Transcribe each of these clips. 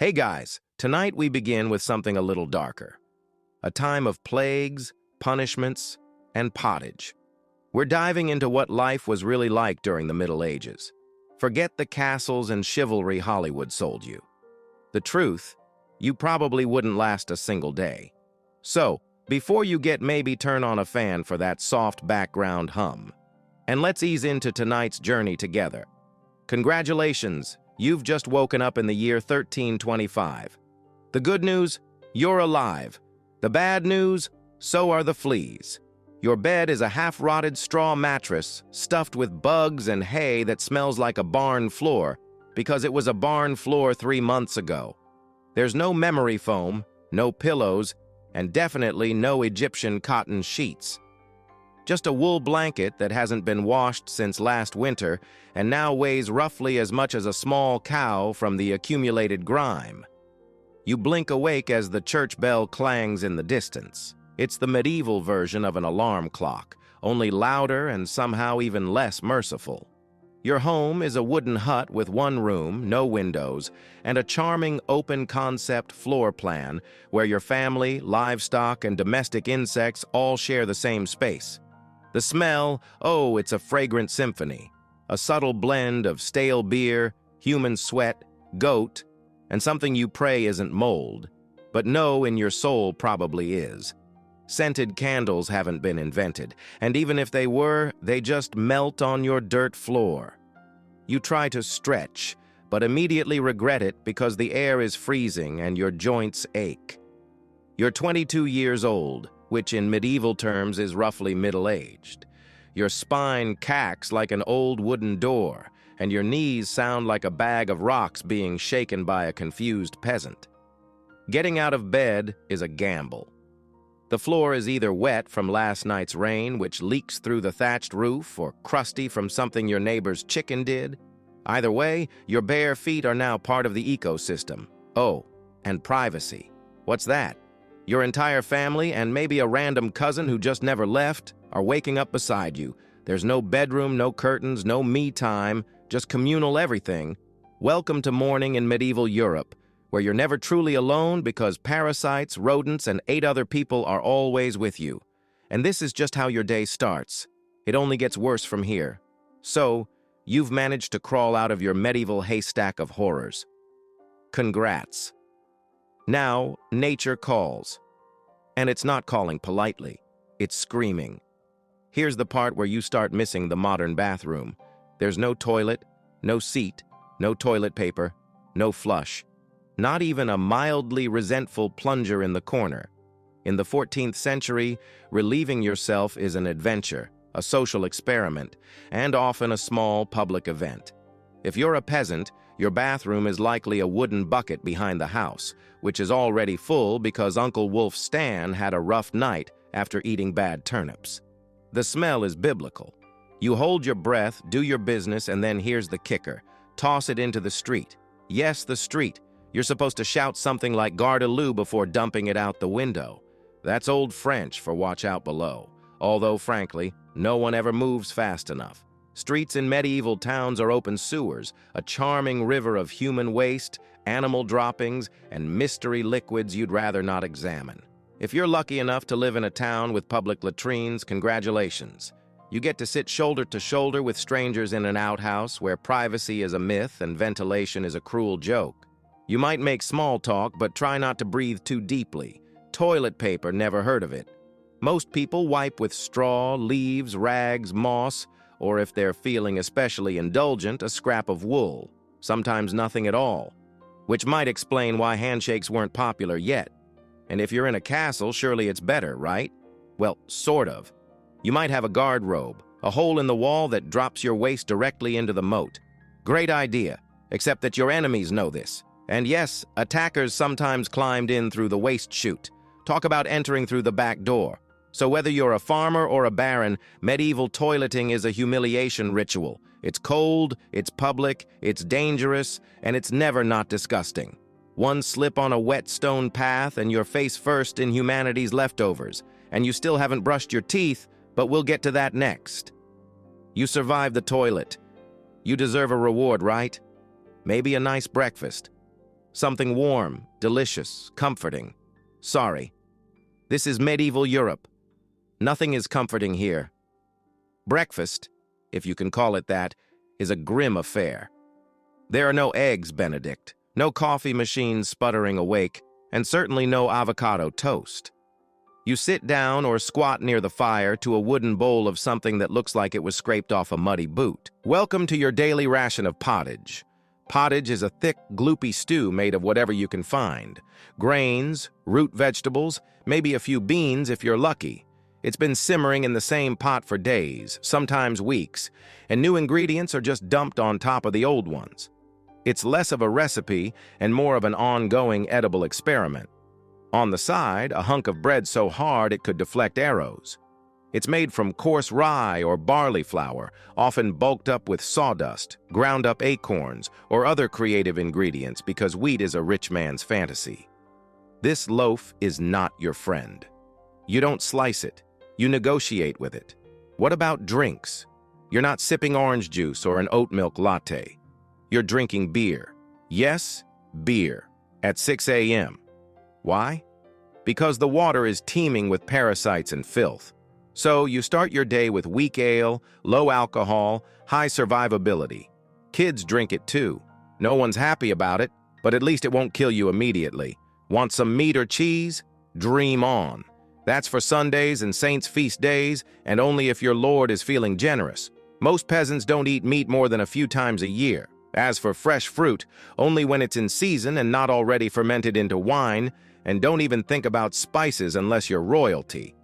Hey guys, tonight we begin with something a little darker. A time of plagues, punishments, and pottage. We're diving into what life was really like during the Middle Ages. Forget the castles and chivalry Hollywood sold you. The truth, you probably wouldn't last a single day. So, before you maybe turn on a fan for that soft background hum. And let's ease into tonight's journey together. Congratulations, you've just woken up in the year 1325. The good news, you're alive. The bad news, so are the fleas. Your bed is a half-rotted straw mattress stuffed with bugs and hay that smells like a barn floor because it was a barn floor 3 months ago. There's no memory foam, no pillows, and definitely no Egyptian cotton sheets. Just a wool blanket that hasn't been washed since last winter and now weighs roughly as much as a small cow from the accumulated grime. You blink awake as the church bell clangs in the distance. It's the medieval version of an alarm clock, only louder and somehow even less merciful. Your home is a wooden hut with one room, no windows, and a charming open-concept floor plan where your family, livestock, and domestic insects all share the same space. The smell, oh, it's a fragrant symphony, a subtle blend of stale beer, human sweat, goat, and something you pray isn't mold, but know in your soul probably is. Scented candles haven't been invented, and even if they were, they just melt on your dirt floor. You try to stretch, but immediately regret it because the air is freezing and your joints ache. You're 22 years old, which in medieval terms is roughly middle-aged. Your spine cacks like an old wooden door, and your knees sound like a bag of rocks being shaken by a confused peasant. Getting out of bed is a gamble. The floor is either wet from last night's rain, which leaks through the thatched roof, or crusty from something your neighbor's chicken did. Either way, your bare feet are now part of the ecosystem. Oh, and privacy. What's that? Your entire family and maybe a random cousin who just never left are waking up beside you. There's no bedroom, no curtains, no me time, just communal everything. Welcome to morning in medieval Europe, where you're never truly alone because parasites, rodents, and 8 other people are always with you. And this is just how your day starts. It only gets worse from here. So, you've managed to crawl out of your medieval haystack of horrors. Congrats. Now, nature calls. And it's not calling politely. It's screaming. Here's the part where you start missing the modern bathroom. There's no toilet, no seat, no toilet paper, no flush. Not even a mildly resentful plunger in the corner. In the 14th century, relieving yourself is an adventure, a social experiment, and often a small public event. If you're a peasant, your bathroom is likely a wooden bucket behind the house, which is already full because Uncle Wolf Stan had a rough night after eating bad turnips. The smell is biblical. You hold your breath, do your business, and then here's the kicker. Toss it into the street. Yes, the street. You're supposed to shout something like Garde-à-lou before dumping it out the window. That's old French for watch out below. Although, frankly, no one ever moves fast enough. Streets in medieval towns are open sewers, a charming river of human waste, animal droppings, and mystery liquids you'd rather not examine. If you're lucky enough to live in a town with public latrines, congratulations. You get to sit shoulder to shoulder with strangers in an outhouse where privacy is a myth and ventilation is a cruel joke. You might make small talk, but try not to breathe too deeply. Toilet paper, never heard of it. Most people wipe with straw, leaves, rags, moss, or if they're feeling especially indulgent, a scrap of wool. Sometimes nothing at all. Which might explain why handshakes weren't popular yet. And if you're in a castle, surely it's better, right? Well, sort of. You might have a guard robe, a hole in the wall that drops your waist directly into the moat. Great idea, except that your enemies know this. And yes, attackers sometimes climbed in through the waist chute. Talk about entering through the back door. So whether you're a farmer or a baron, medieval toileting is a humiliation ritual. It's cold, it's public, it's dangerous, and it's never not disgusting. One slip on a wet stone path and you're face first in humanity's leftovers, and you still haven't brushed your teeth, but we'll get to that next. You survived the toilet. You deserve a reward, right? Maybe a nice breakfast. Something warm, delicious, comforting. Sorry. This is medieval Europe. Nothing is comforting here. Breakfast, if you can call it that, is a grim affair. There are no eggs Benedict, no coffee machines sputtering awake, and certainly no avocado toast. You sit down or squat near the fire to a wooden bowl of something that looks like it was scraped off a muddy boot. Welcome to your daily ration of pottage. Pottage is a thick, gloopy stew made of whatever you can find. Grains, root vegetables, maybe a few beans if you're lucky. It's been simmering in the same pot for days, sometimes weeks, and new ingredients are just dumped on top of the old ones. It's less of a recipe and more of an ongoing edible experiment. On the side, a hunk of bread so hard it could deflect arrows. It's made from coarse rye or barley flour, often bulked up with sawdust, ground up acorns, or other creative ingredients because wheat is a rich man's fantasy. This loaf is not your friend. You don't slice it. You negotiate with it. What about drinks? You're not sipping orange juice or an oat milk latte. You're drinking beer. Yes, beer. At 6 a.m. Why? Because the water is teeming with parasites and filth. So you start your day with weak ale, low alcohol, high survivability. Kids drink it too. No one's happy about it, but at least it won't kill you immediately. Want some meat or cheese? Dream on. That's for Sundays and saints' feast days, and only if your Lord is feeling generous. Most peasants don't eat meat more than a few times a year. As for fresh fruit, only when it's in season and not already fermented into wine, and don't even think about spices unless you're royalty.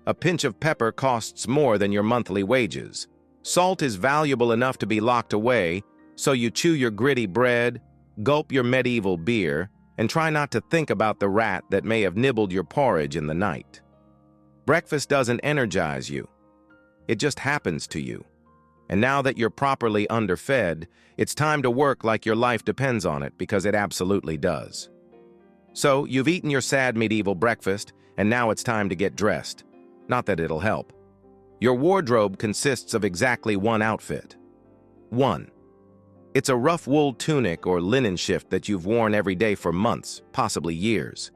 A pinch of pepper costs more than your monthly wages. Salt is valuable enough to be locked away, so you chew your gritty bread, gulp your medieval beer, and try not to think about the rat that may have nibbled your porridge in the night. Breakfast doesn't energize you. It just happens to you. And now that you're properly underfed, it's time to work like your life depends on it, because it absolutely does. So, you've eaten your sad medieval breakfast, and now it's time to get dressed. Not that it'll help. Your wardrobe consists of exactly one outfit. 1. It's a rough wool tunic or linen shift that you've worn every day for months, possibly years.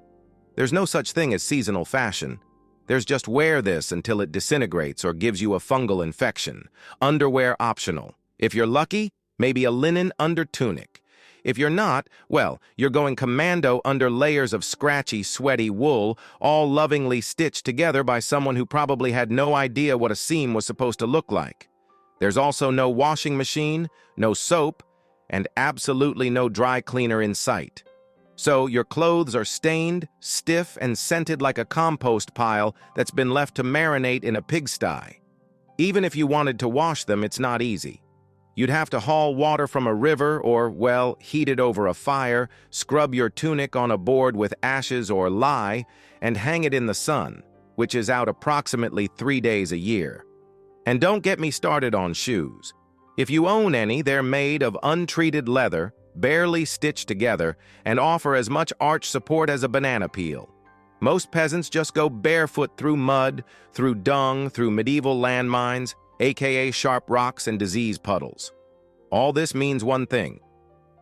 There's no such thing as seasonal fashion. There's just wear this until it disintegrates or gives you a fungal infection. Underwear optional. If you're lucky, maybe a linen under tunic. If you're not, well, you're going commando under layers of scratchy, sweaty wool, all lovingly stitched together by someone who probably had no idea what a seam was supposed to look like. There's also no washing machine, no soap, and absolutely no dry cleaner in sight. So your clothes are stained, stiff, and scented like a compost pile that's been left to marinate in a pigsty. Even if you wanted to wash them, it's not easy. You'd have to haul water from a river or, well, heat it over a fire, scrub your tunic on a board with ashes or lye, and hang it in the sun, which is out approximately 3 days a year. And don't get me started on shoes. If you own any, they're made of untreated leather, barely stitched together, and offer as much arch support as a banana peel. Most peasants just go barefoot through mud, through dung, through medieval landmines, aka sharp rocks and disease puddles. All this means one thing.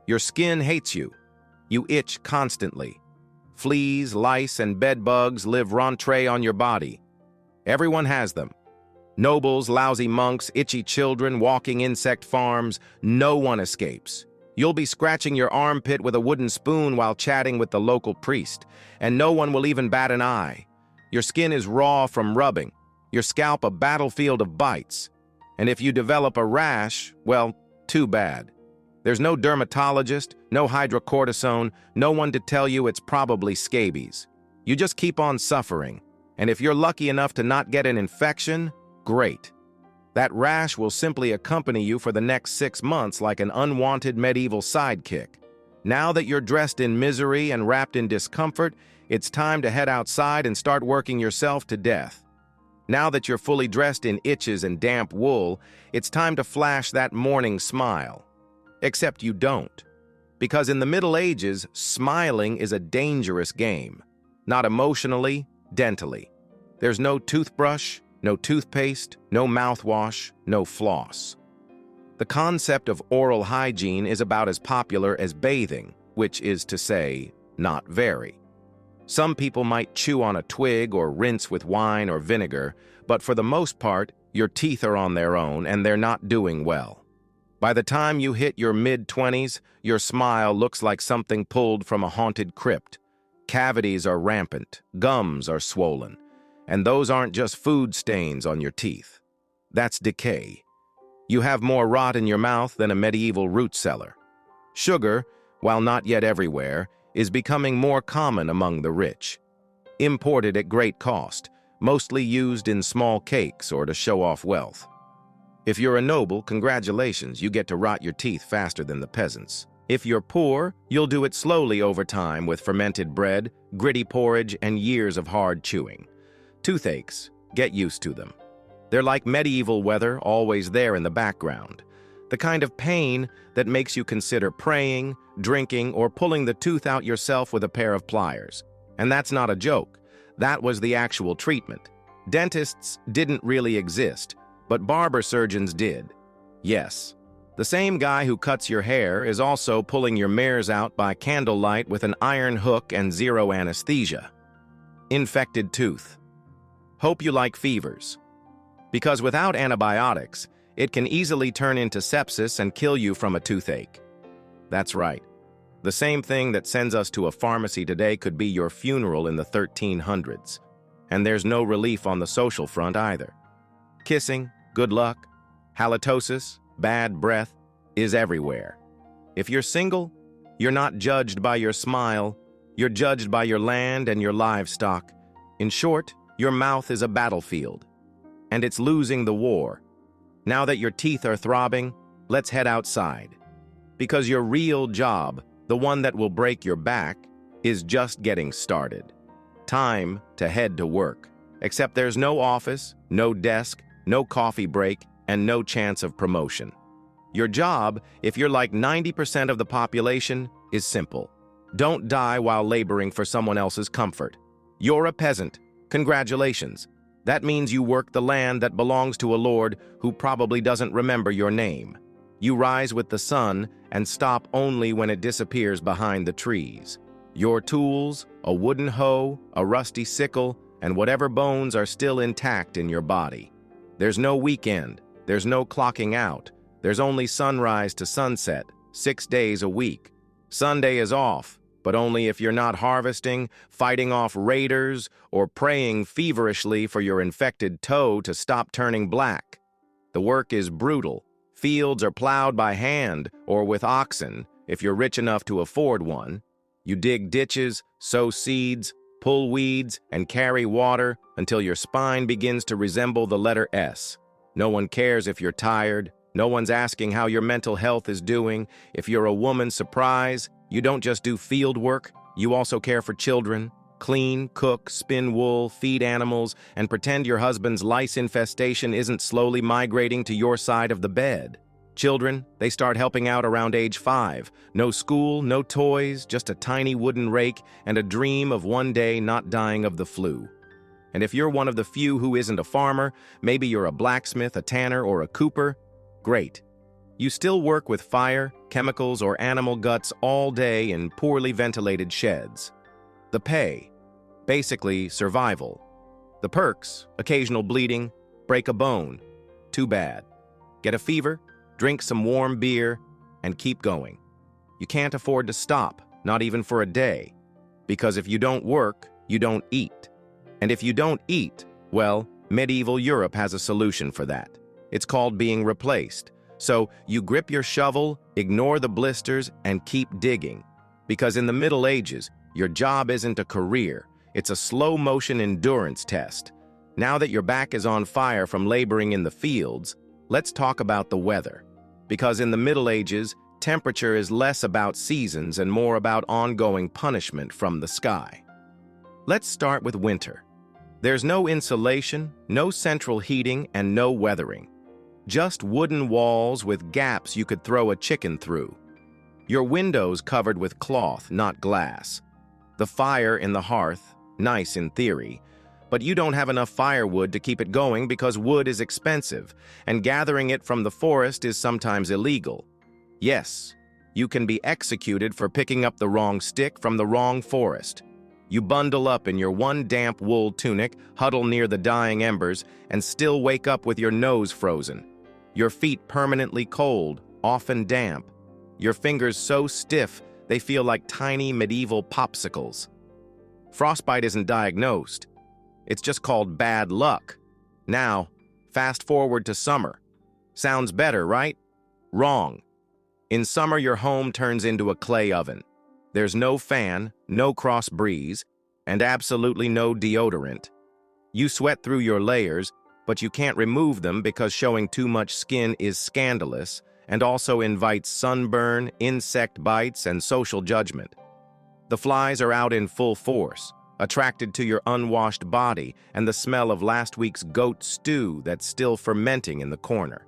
Your skin hates you. You itch constantly. Fleas, lice, and bed bugs live rentrée on your body. Everyone has them. Nobles, lousy monks, itchy children, walking insect farms, no one escapes. You'll be scratching your armpit with a wooden spoon while chatting with the local priest, and no one will even bat an eye. Your skin is raw from rubbing, your scalp a battlefield of bites. And if you develop a rash, well, too bad. There's no dermatologist, no hydrocortisone, no one to tell you it's probably scabies. You just keep on suffering, and if you're lucky enough to not get an infection, great. That rash will simply accompany you for the next 6 months like an unwanted medieval sidekick. Now that you're dressed in misery and wrapped in discomfort, it's time to head outside and start working yourself to death. Now that you're fully dressed in itches and damp wool, it's time to flash that morning smile. Except you don't. Because in the Middle Ages, smiling is a dangerous game. Not emotionally, dentally. There's no toothbrush, no toothpaste, no mouthwash, no floss. The concept of oral hygiene is about as popular as bathing, which is to say, not very. Some people might chew on a twig or rinse with wine or vinegar, but for the most part, your teeth are on their own and they're not doing well. By the time you hit your mid-20s, your smile looks like something pulled from a haunted crypt. Cavities are rampant, gums are swollen, and those aren't just food stains on your teeth. That's decay. You have more rot in your mouth than a medieval root cellar. Sugar, while not yet everywhere, is becoming more common among the rich. Imported at great cost, mostly used in small cakes or to show off wealth. If you're a noble, congratulations, you get to rot your teeth faster than the peasants. If you're poor, you'll do it slowly over time with fermented bread, gritty porridge, and years of hard chewing. Toothaches, get used to them. They're like medieval weather, always there in the background. The kind of pain that makes you consider praying, drinking, or pulling the tooth out yourself with a pair of pliers. And that's not a joke. That was the actual treatment. Dentists didn't really exist, but barber surgeons did. Yes, the same guy who cuts your hair is also pulling your mirrors out by candlelight with an iron hook and zero anesthesia. Infected tooth. Hope you like fevers. Because without antibiotics, it can easily turn into sepsis and kill you from a toothache. That's right. The same thing that sends us to a pharmacy today could be your funeral in the 1300s. And there's no relief on the social front either. Kissing, good luck, halitosis, bad breath, is everywhere. If you're single, you're not judged by your smile, you're judged by your land and your livestock. In short, your mouth is a battlefield. And it's losing the war. Now that your teeth are throbbing, let's head outside. Because your real job, the one that will break your back, is just getting started. Time to head to work. Except there's no office, no desk, no coffee break, and no chance of promotion. Your job, if you're like 90% of the population, is simple. Don't die while laboring for someone else's comfort. You're a peasant. Congratulations. That means you work the land that belongs to a lord who probably doesn't remember your name. You rise with the sun and stop only when it disappears behind the trees. Your tools, a wooden hoe, a rusty sickle, and whatever bones are still intact in your body. There's no weekend. There's no clocking out. There's only sunrise to sunset, 6 days a week. Sunday is off, but only if you're not harvesting, fighting off raiders, or praying feverishly for your infected toe to stop turning black. The work is brutal. Fields are plowed by hand or with oxen, if you're rich enough to afford one. You dig ditches, sow seeds, pull weeds, and carry water until your spine begins to resemble the letter S. No one cares if you're tired. No one's asking how your mental health is doing. If you're a woman, surprise, you don't just do field work, you also care for children, clean, cook, spin wool, feed animals, and pretend your husband's lice infestation isn't slowly migrating to your side of the bed. Children, they start helping out around age 5. No school, no toys, just a tiny wooden rake and a dream of one day not dying of the flu. And if you're one of the few who isn't a farmer, maybe you're a blacksmith, a tanner, or a cooper, great. You still work with fire, chemicals, or animal guts all day in poorly ventilated sheds. The pay, basically survival. The perks, occasional bleeding, break a bone. Too bad. Get a fever, drink some warm beer, and keep going. You can't afford to stop, not even for a day. Because if you don't work, you don't eat. And if you don't eat, well, medieval Europe has a solution for that. It's called being replaced. So you grip your shovel, ignore the blisters, and keep digging. Because in the Middle Ages, your job isn't a career. It's a slow-motion endurance test. Now that your back is on fire from laboring in the fields, let's talk about the weather. Because in the Middle Ages, temperature is less about seasons and more about ongoing punishment from the sky. Let's start with winter. There's no insulation, no central heating, and no weathering. Just wooden walls with gaps you could throw a chicken through. Your windows covered with cloth, not glass. The fire in the hearth, nice in theory, but you don't have enough firewood to keep it going because wood is expensive, and gathering it from the forest is sometimes illegal. Yes, You can be executed for picking up the wrong stick from the wrong forest. You bundle up in your one damp wool tunic, huddle near the dying embers, and still wake up with your nose frozen. Your feet permanently cold, often damp. Your fingers so stiff they feel like tiny medieval popsicles. Frostbite isn't diagnosed. It's just called bad luck. Now, fast forward to summer. Sounds better, right? Wrong. In summer, your home turns into a clay oven. There's no fan, no cross breeze, and absolutely no deodorant. You sweat through your layers, but you can't remove them because showing too much skin is scandalous and also invites sunburn, insect bites, and social judgment. The flies are out in full force, attracted to your unwashed body and the smell of last week's goat stew that's still fermenting in the corner.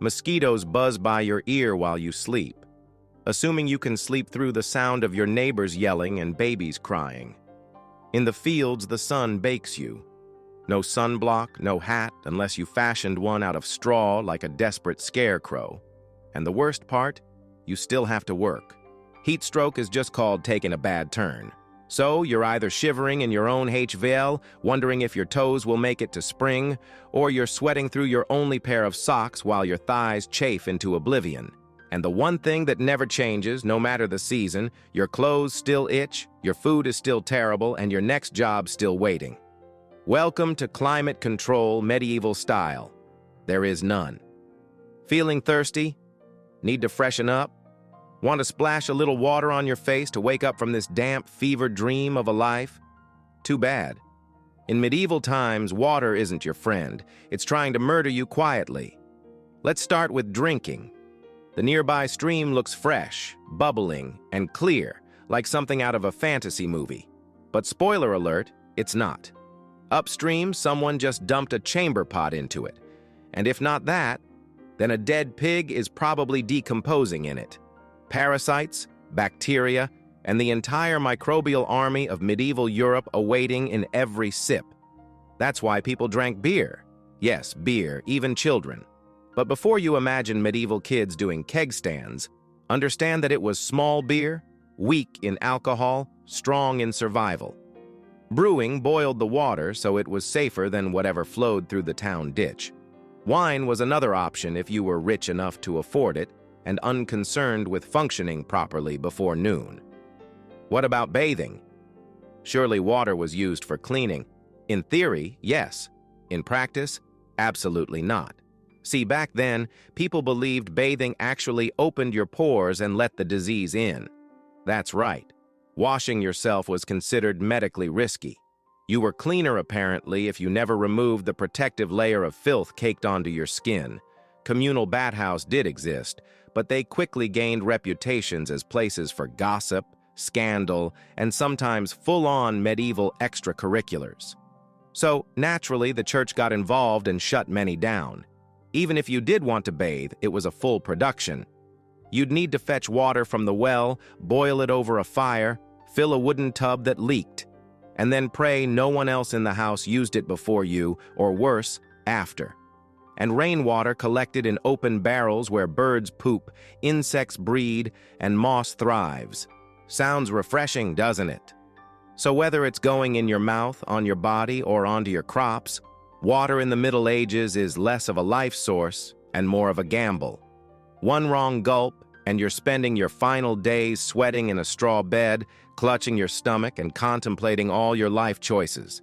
Mosquitoes buzz by your ear while you sleep, assuming you can sleep through the sound of your neighbors yelling and babies crying. In the fields, the sun bakes you. No sunblock, no hat, unless you fashioned one out of straw like a desperate scarecrow. And the worst part, you still have to work. Heat stroke is just called taking a bad turn. So you're either shivering in your own HVL, wondering if your toes will make it to spring, or you're sweating through your only pair of socks while your thighs chafe into oblivion. And the one thing that never changes, no matter the season, your clothes still itch, your food is still terrible, and your next job still waiting. Welcome to climate control medieval style. There is none. Feeling thirsty? Need to freshen up? Want to splash a little water on your face to wake up from this damp fever dream of a life? Too bad. In medieval times, water isn't your friend. It's trying to murder you quietly. Let's start with drinking. The nearby stream looks fresh, bubbling, and clear, like something out of a fantasy movie. But spoiler alert, it's not. Upstream, someone just dumped a chamber pot into it. And if not that, then a dead pig is probably decomposing in it. Parasites, bacteria, and the entire microbial army of medieval Europe awaiting in every sip. That's why people drank beer. Yes, beer, even children. But before you imagine medieval kids doing keg stands, understand that it was small beer, weak in alcohol, strong in survival. Brewing boiled the water so it was safer than whatever flowed through the town ditch. Wine was another option if you were rich enough to afford it and unconcerned with functioning properly before noon. What about bathing? Surely water was used for cleaning. In theory, yes. In practice, absolutely not. See, back then, people believed bathing actually opened your pores and let the disease in. That's right. Washing yourself was considered medically risky. You were cleaner, apparently, if you never removed the protective layer of filth caked onto your skin. Communal bathhouses did exist, but they quickly gained reputations as places for gossip, scandal, and sometimes full-on medieval extracurriculars. So, naturally, the church got involved and shut many down. Even if you did want to bathe, it was a full production. You'd need to fetch water from the well, boil it over a fire, fill a wooden tub that leaked, and then pray no one else in the house used it before you, or worse, after. And rainwater collected in open barrels where birds poop, insects breed, and moss thrives. Sounds refreshing, doesn't it? So whether it's going in your mouth, on your body, or onto your crops, water in the Middle Ages is less of a life source and more of a gamble. One wrong gulp, and you're spending your final days sweating in a straw bed, clutching your stomach and contemplating all your life choices.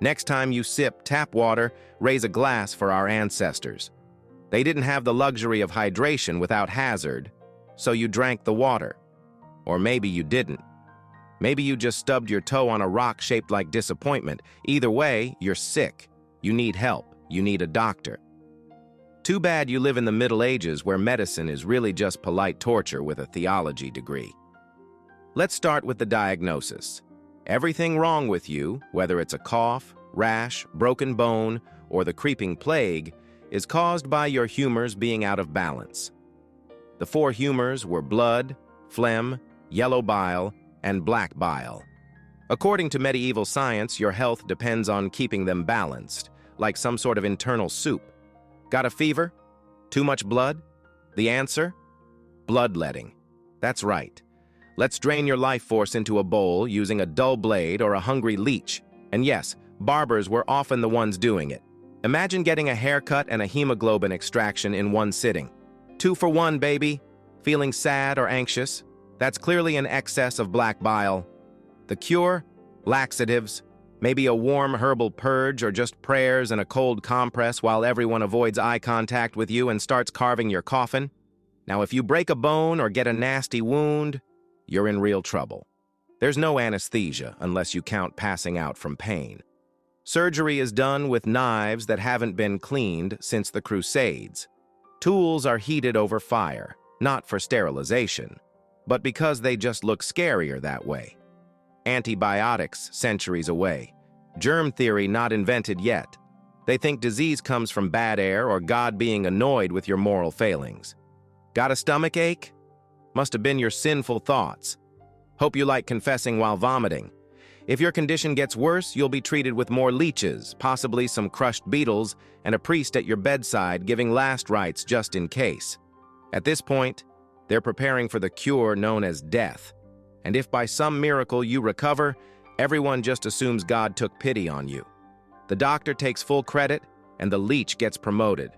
Next time you sip tap water, raise a glass for our ancestors. They didn't have the luxury of hydration without hazard, so you drank the water. Or maybe you didn't. Maybe you just stubbed your toe on a rock shaped like disappointment. Either way, you're sick. You need help. You need a doctor. Too bad you live in the Middle Ages where medicine is really just polite torture with a theology degree. Let's start with the diagnosis. Everything wrong with you, whether it's a cough, rash, broken bone, or the creeping plague, is caused by your humors being out of balance. The four humors were blood, phlegm, yellow bile, and black bile. According to medieval science, your health depends on keeping them balanced, like some sort of internal soup. Got a fever? Too much blood? The answer? Bloodletting. That's right. Let's drain your life force into a bowl using a dull blade or a hungry leech. And yes, barbers were often the ones doing it. Imagine getting a haircut and a hemoglobin extraction in one sitting. 2 for 1, baby. Feeling sad or anxious? That's clearly an excess of black bile. The cure? Laxatives. Maybe a warm herbal purge or just prayers and a cold compress while everyone avoids eye contact with you and starts carving your coffin. Now, if you break a bone or get a nasty wound, you're in real trouble. There's no anesthesia unless you count passing out from pain. Surgery is done with knives that haven't been cleaned since the Crusades. Tools are heated over fire, not for sterilization, but because they just look scarier that way. Antibiotics centuries away. Germ theory not invented yet. They think disease comes from bad air or God being annoyed with your moral failings. Got a stomach ache? Must have been your sinful thoughts. Hope you like confessing while vomiting. If your condition gets worse, you'll be treated with more leeches, possibly some crushed beetles, and a priest at your bedside giving last rites just in case. At this point, they're preparing for the cure known as death. And if by some miracle you recover, everyone just assumes God took pity on you. The doctor takes full credit, and the leech gets promoted.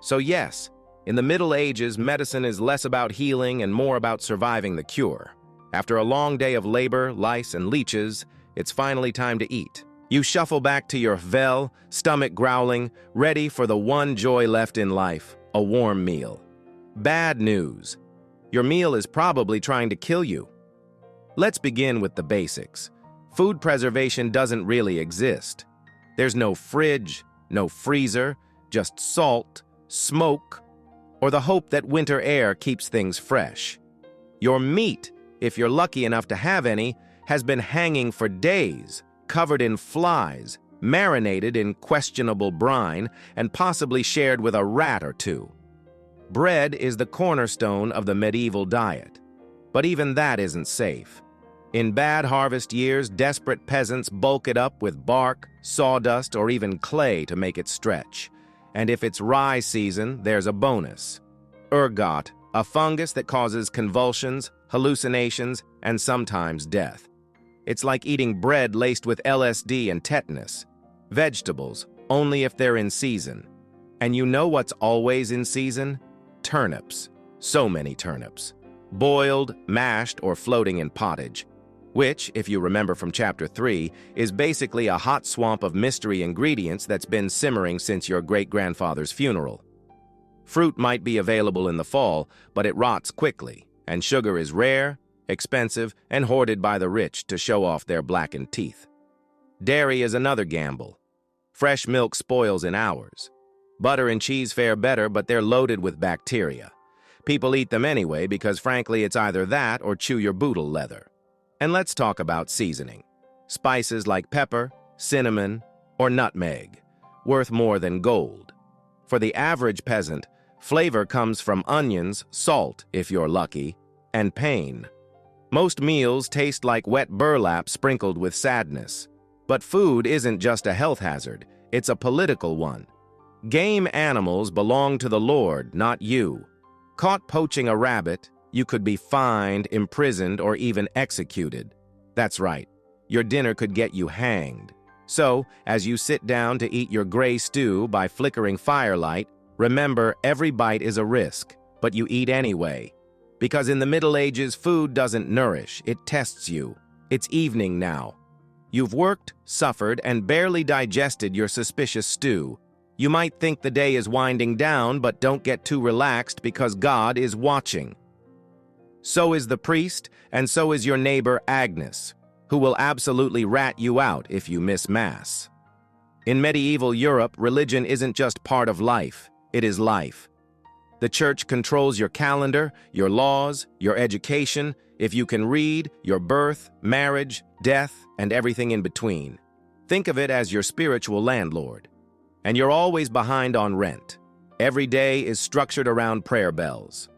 So yes, in the Middle Ages, medicine is less about healing and more about surviving the cure. After a long day of labor, lice, and leeches, it's finally time to eat. You shuffle back to your well, stomach growling, ready for the one joy left in life, a warm meal. Bad news. Your meal is probably trying to kill you. Let's begin with the basics. Food preservation doesn't really exist. There's no fridge, no freezer, just salt, smoke, or the hope that winter air keeps things fresh. Your meat, if you're lucky enough to have any, has been hanging for days, covered in flies, marinated in questionable brine, and possibly shared with a rat or two. Bread is the cornerstone of the medieval diet, but even that isn't safe. In bad harvest years, desperate peasants bulk it up with bark, sawdust, or even clay to make it stretch. And if it's rye season, there's a bonus. Ergot, a fungus that causes convulsions, hallucinations, and sometimes death. It's like eating bread laced with LSD and tetanus. Vegetables, only if they're in season. And you know what's always in season? Turnips. So many turnips. Boiled, mashed, or floating in pottage. Which, if you remember from Chapter 3, is basically a hot swamp of mystery ingredients that's been simmering since your great-grandfather's funeral. Fruit might be available in the fall, but it rots quickly, and sugar is rare, expensive, and hoarded by the rich to show off their blackened teeth. Dairy is another gamble. Fresh milk spoils in hours. Butter and cheese fare better, but they're loaded with bacteria. People eat them anyway because, frankly, it's either that or chew your boodle leather. And let's talk about seasoning. Spices like pepper, cinnamon, or nutmeg, worth more than gold. For the average peasant, flavor comes from onions, salt, if you're lucky, and pain. Most meals taste like wet burlap sprinkled with sadness. But food isn't just a health hazard, it's a political one. Game animals belong to the Lord, not you. Caught poaching a rabbit, you could be fined, imprisoned, or even executed. That's right, your dinner could get you hanged. So, as you sit down to eat your gray stew by flickering firelight, remember every bite is a risk, but you eat anyway. Because in the Middle Ages, food doesn't nourish, it tests you. It's evening now. You've worked, suffered, and barely digested your suspicious stew. You might think the day is winding down, but don't get too relaxed because God is watching. So is the priest, and so is your neighbor Agnes, who will absolutely rat you out if you miss Mass. In medieval Europe, religion isn't just part of life, it is life. The church controls your calendar, your laws, your education, if you can read, your birth, marriage, death, and everything in between. Think of it as your spiritual landlord. And you're always behind on rent. Every day is structured around prayer bells.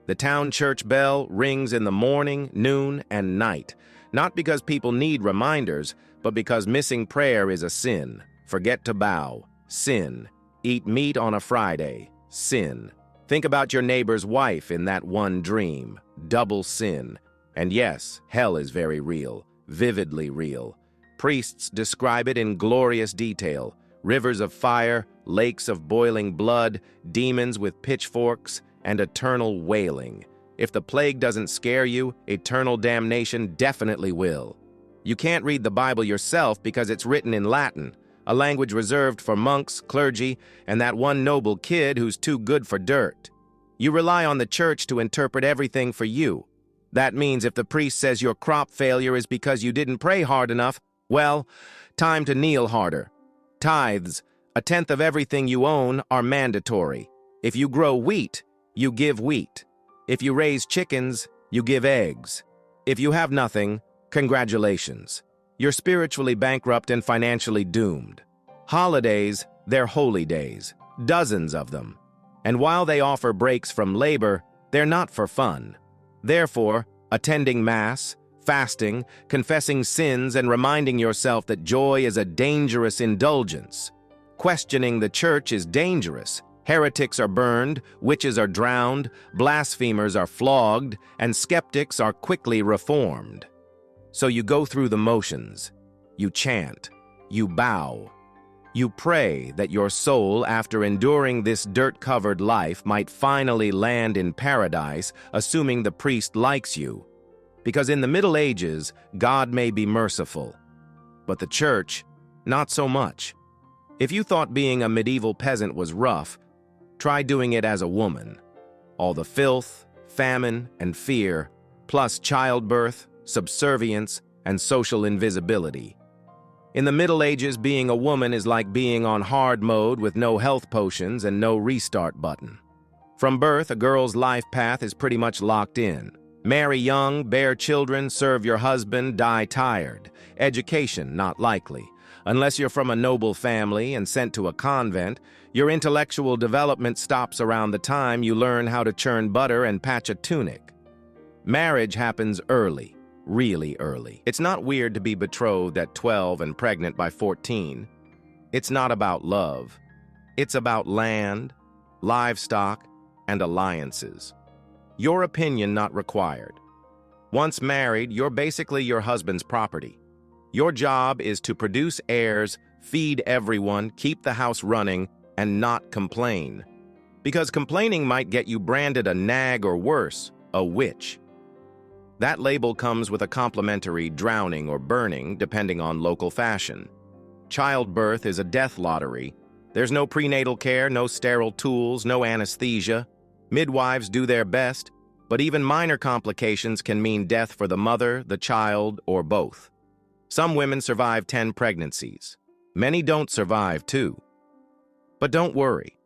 The town church bell rings in the morning, noon, and night, not because people need reminders, but because missing prayer is a sin. Forget to bow, sin. Eat meat on a Friday, sin. Think about your neighbor's wife in that one dream, double sin. And yes, hell is very real, vividly real. Priests describe it in glorious detail. Rivers of fire, lakes of boiling blood, demons with pitchforks, and eternal wailing. If the plague doesn't scare you, eternal damnation definitely will. You can't read the Bible yourself because it's written in Latin, a language reserved for monks, clergy, and that one noble kid who's too good for dirt. You rely on the church to interpret everything for you. That means if the priest says your crop failure is because you didn't pray hard enough, well, time to kneel harder. Tithes, a tenth of everything you own, are mandatory. If you grow wheat, you give wheat. If you raise chickens, you give eggs. If you have nothing, congratulations. You're spiritually bankrupt and financially doomed. Holidays, they're holy days, dozens of them. And while they offer breaks from labor, they're not for fun. Therefore, attending Mass, fasting, confessing sins, and reminding yourself that joy is a dangerous indulgence. Questioning the church is dangerous. Heretics are burned, witches are drowned, blasphemers are flogged, and skeptics are quickly reformed. So you go through the motions. You chant. You bow. You pray that your soul, after enduring this dirt-covered life, might finally land in paradise, assuming the priest likes you. Because in the Middle Ages, God may be merciful, but the church, not so much. If you thought being a medieval peasant was rough, try doing it as a woman. All the filth, famine, and fear, plus childbirth, subservience, and social invisibility. In the Middle Ages, being a woman is like being on hard mode with no health potions and no restart button. From birth, a girl's life path is pretty much locked in. Marry young, bear children, serve your husband, die tired. Education, not likely. Unless you're from a noble family and sent to a convent, your intellectual development stops around the time you learn how to churn butter and patch a tunic. Marriage happens early. Really early. It's not weird to be betrothed at 12 and pregnant by 14. It's not about love. It's about land, livestock, and alliances. Your opinion not required. Once married, you're basically your husband's property. Your job is to produce heirs, feed everyone, keep the house running, and not complain. Because complaining might get you branded a nag or worse, a witch. That label comes with a complimentary drowning or burning, depending on local fashion. Childbirth is a death lottery. There's no prenatal care, no sterile tools, no anesthesia. Midwives do their best, but even minor complications can mean death for the mother, the child, or both. Some women survive 10 pregnancies. Many don't survive, too. But don't worry.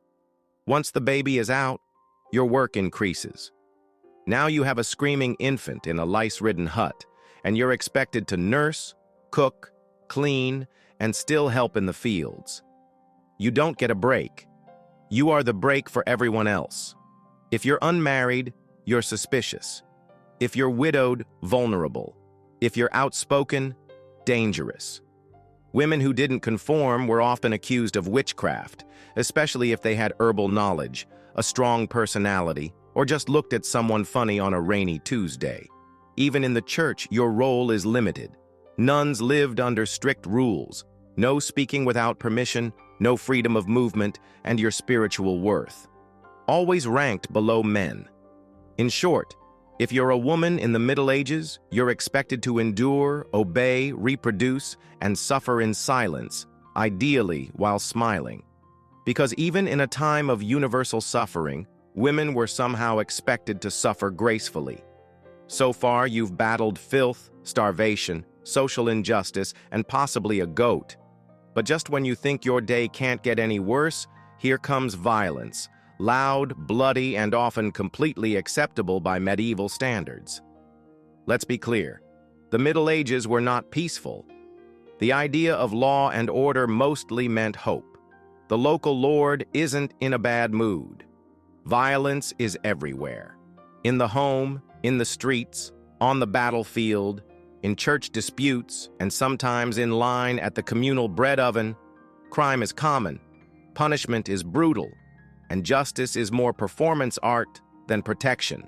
Once the baby is out, your work increases. Now you have a screaming infant in a lice-ridden hut, and you're expected to nurse, cook, clean, and still help in the fields. You don't get a break. You are the break for everyone else. If you're unmarried, you're suspicious. If you're widowed, vulnerable. If you're outspoken, dangerous. Women who didn't conform were often accused of witchcraft, especially if they had herbal knowledge, a strong personality, or just looked at someone funny on a rainy Tuesday. Even in the church, your role is limited. Nuns lived under strict rules. No speaking without permission, no freedom of movement, and your spiritual worth. Always ranked below men. In short, if you're a woman in the Middle Ages, you're expected to endure, obey, reproduce, and suffer in silence, ideally while smiling. Because even in a time of universal suffering, women were somehow expected to suffer gracefully. So far, you've battled filth, starvation, social injustice, and possibly a goat. But just when you think your day can't get any worse, here comes violence, loud, bloody, and often completely acceptable by medieval standards. Let's be clear, the Middle Ages were not peaceful. The idea of law and order mostly meant hope. The local lord isn't in a bad mood. Violence is everywhere. In the home, in the streets, on the battlefield, in church disputes, and sometimes in line at the communal bread oven, crime is common, punishment is brutal, and justice is more performance art than protection.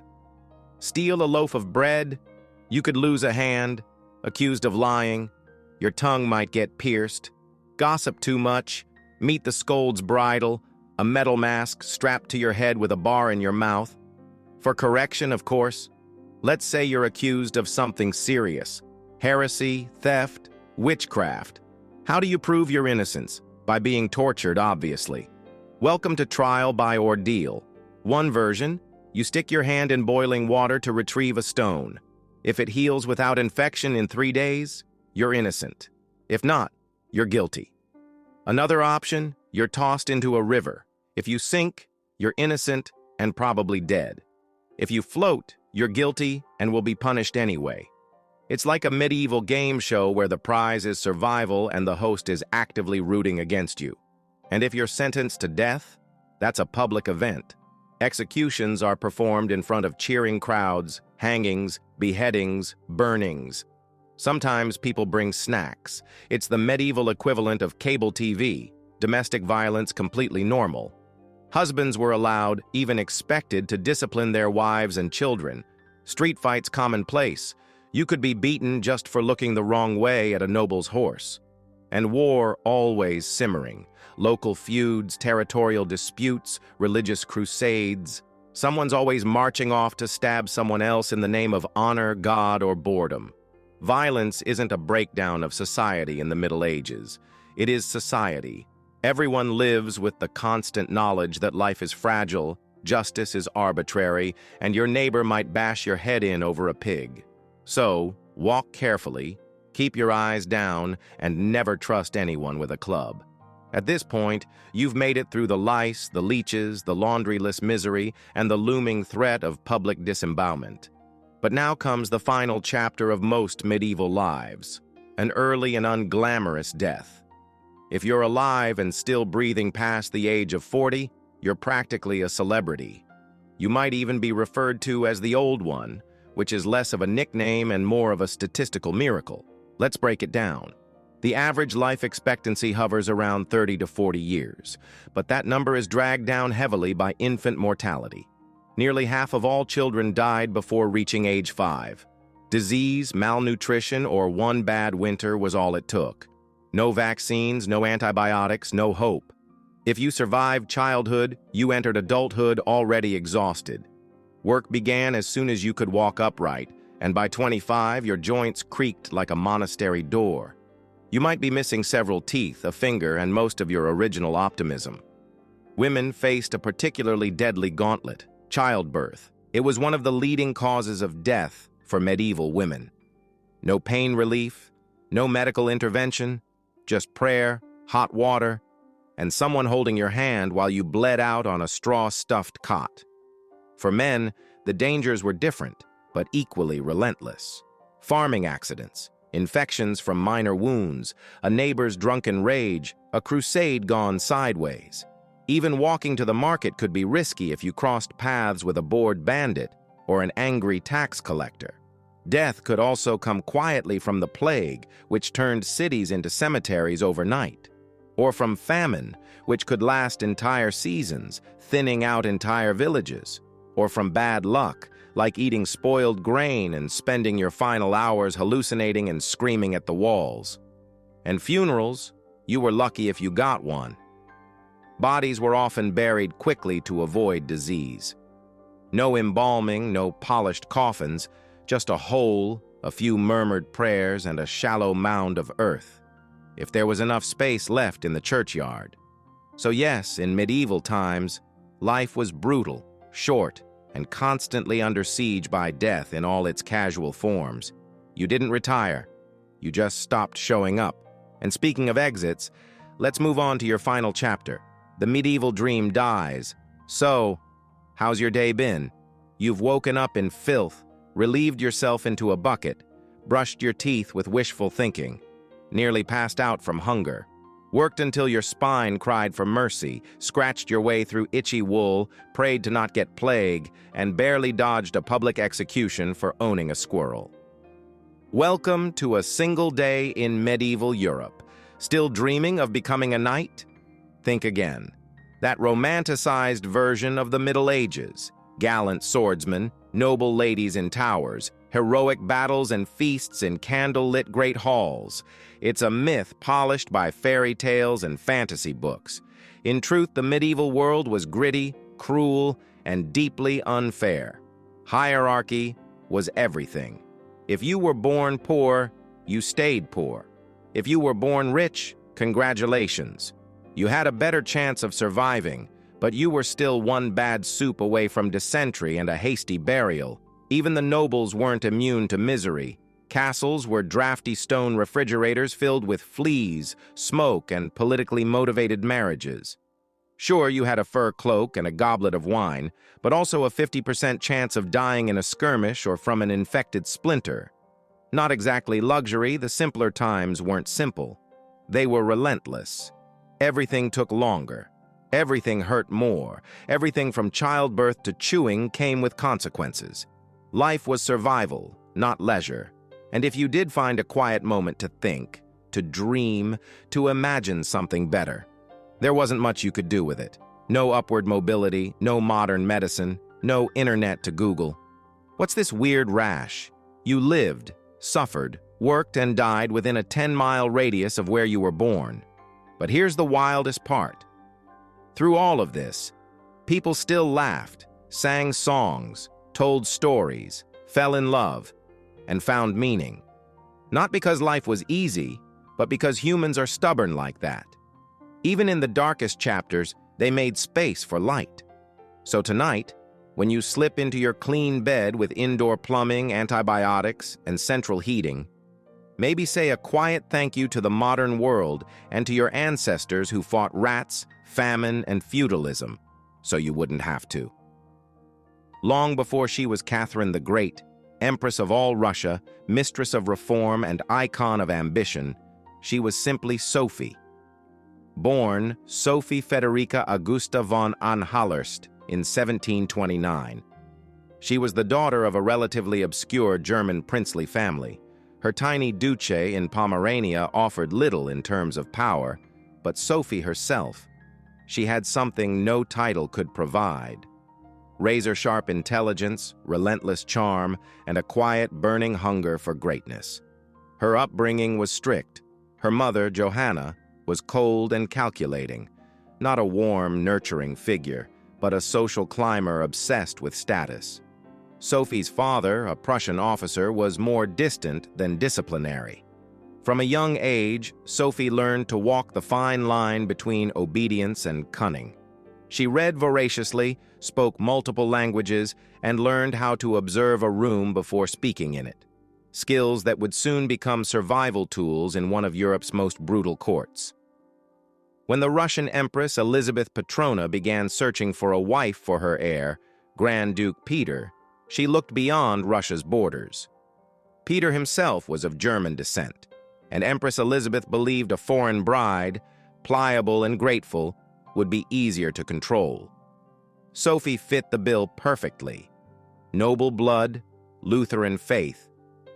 Steal a loaf of bread, you could lose a hand. Accused of lying, your tongue might get pierced. Gossip too much, meet the scold's bridle, a metal mask strapped to your head with a bar in your mouth. For correction, of course. Let's say you're accused of something serious: heresy, theft, witchcraft. How do you prove your innocence? By being tortured, obviously. Welcome to trial by ordeal. One version, you stick your hand in boiling water to retrieve a stone. If it heals without infection in 3 days, you're innocent. If not, you're guilty. Another option, you're tossed into a river. If you sink, you're innocent and probably dead. If you float, you're guilty and will be punished anyway. It's like a medieval game show where the prize is survival and the host is actively rooting against you. And if you're sentenced to death, that's a public event. Executions are performed in front of cheering crowds, hangings, beheadings, burnings. Sometimes people bring snacks. It's the medieval equivalent of cable TV, domestic violence completely normal. Husbands were allowed, even expected, to discipline their wives and children. Street fights commonplace. You could be beaten just for looking the wrong way at a noble's horse. And war always simmering. Local feuds, territorial disputes, religious crusades. Someone's always marching off to stab someone else in the name of honor, God, or boredom. Violence isn't a breakdown of society in the Middle Ages. It is society. Everyone lives with the constant knowledge that life is fragile, justice is arbitrary, and your neighbor might bash your head in over a pig. So, walk carefully, keep your eyes down, and never trust anyone with a club. At this point, you've made it through the lice, the leeches, the laundryless misery, and the looming threat of public disembowelment. But now comes the final chapter of most medieval lives, an early and unglamorous death. If you're alive and still breathing past the age of 40, you're practically a celebrity. You might even be referred to as the Old One, which is less of a nickname and more of a statistical miracle. Let's break it down. The average life expectancy hovers around 30 to 40 years, but that number is dragged down heavily by infant mortality. Nearly half of all children died before reaching age 5. Disease, malnutrition, or one bad winter was all it took. No vaccines, no antibiotics, no hope. If you survived childhood, you entered adulthood already exhausted. Work began as soon as you could walk upright, and by 25, your joints creaked like a monastery door. You might be missing several teeth, a finger, and most of your original optimism. Women faced a particularly deadly gauntlet: childbirth. It was one of the leading causes of death for medieval women. No pain relief, no medical intervention, just prayer, hot water, and someone holding your hand while you bled out on a straw-stuffed cot. For men, the dangers were different, but equally relentless. Farming accidents, infections from minor wounds, a neighbor's drunken rage, a crusade gone sideways. Even walking to the market could be risky if you crossed paths with a bored bandit or an angry tax collector. Death could also come quietly from the plague, which turned cities into cemeteries overnight, or from famine, which could last entire seasons, thinning out entire villages, or from bad luck, like eating spoiled grain and spending your final hours hallucinating and screaming at the walls. And funerals, you were lucky if you got one. Bodies were often buried quickly to avoid disease. No embalming, no polished coffins, just a hole, a few murmured prayers, and a shallow mound of earth, if there was enough space left in the churchyard. So yes, in medieval times, life was brutal, short, and constantly under siege by death in all its casual forms. You didn't retire. You just stopped showing up. And speaking of exits, let's move on to your final chapter. The medieval dream dies. So, how's your day been? You've woken up in filth, relieved yourself into a bucket, brushed your teeth with wishful thinking, nearly passed out from hunger, worked until your spine cried for mercy, scratched your way through itchy wool, prayed to not get plague, and barely dodged a public execution for owning a squirrel. Welcome to a single day in medieval Europe. Still dreaming of becoming a knight? Think again. That romanticized version of the Middle Ages. Gallant swordsmen, noble ladies in towers, heroic battles and feasts in candle-lit great halls. It's a myth polished by fairy tales and fantasy books. In truth, the medieval world was gritty, cruel, and deeply unfair. Hierarchy was everything. If you were born poor, you stayed poor. If you were born rich, congratulations. You had a better chance of surviving, but you were still one bad soup away from dysentery and a hasty burial. Even the nobles weren't immune to misery. Castles were drafty stone refrigerators filled with fleas, smoke, and politically motivated marriages. Sure, you had a fur cloak and a goblet of wine, but also a 50% chance of dying in a skirmish or from an infected splinter. Not exactly luxury, the simpler times weren't simple. They were relentless. Everything took longer. Everything hurt more. Everything from childbirth to chewing came with consequences. Life was survival, not leisure. And if you did find a quiet moment to think, to dream, to imagine something better, there wasn't much you could do with it. No upward mobility, no modern medicine, no internet to Google. What's this weird rash? You lived, suffered, worked, and died within a 10-mile radius of where you were born. But here's the wildest part. Through all of this, people still laughed, sang songs, told stories, fell in love, and found meaning. Not because life was easy, but because humans are stubborn like that. Even in the darkest chapters, they made space for light. So tonight, when you slip into your clean bed with indoor plumbing, antibiotics, and central heating, maybe say a quiet thank you to the modern world and to your ancestors who fought rats, famine, and feudalism, so you wouldn't have to. Long before she was Catherine the Great, Empress of all Russia, mistress of reform, and icon of ambition, she was simply Sophie. Born Sophie Federica Augusta von Anhallurst in 1729. She was the daughter of a relatively obscure German princely family. Her tiny duce in Pomerania offered little in terms of power, but Sophie herself, she had something no title could provide. Razor-sharp intelligence, relentless charm, and a quiet, burning hunger for greatness. Her upbringing was strict. Her mother, Johanna, was cold and calculating, not a warm, nurturing figure, but a social climber obsessed with status. Sophie's father, a Prussian officer, was more distant than disciplinary. From a young age, Sophie learned to walk the fine line between obedience and cunning. She read voraciously, spoke multiple languages, and learned how to observe a room before speaking in it. Skills that would soon become survival tools in one of Europe's most brutal courts. When the Russian Empress Elizabeth Petrona began searching for a wife for her heir, Grand Duke Peter, she looked beyond Russia's borders. Peter himself was of German descent, and Empress Elizabeth believed a foreign bride, pliable and grateful, would be easier to control. Sophie fit the bill perfectly. Noble blood, Lutheran faith,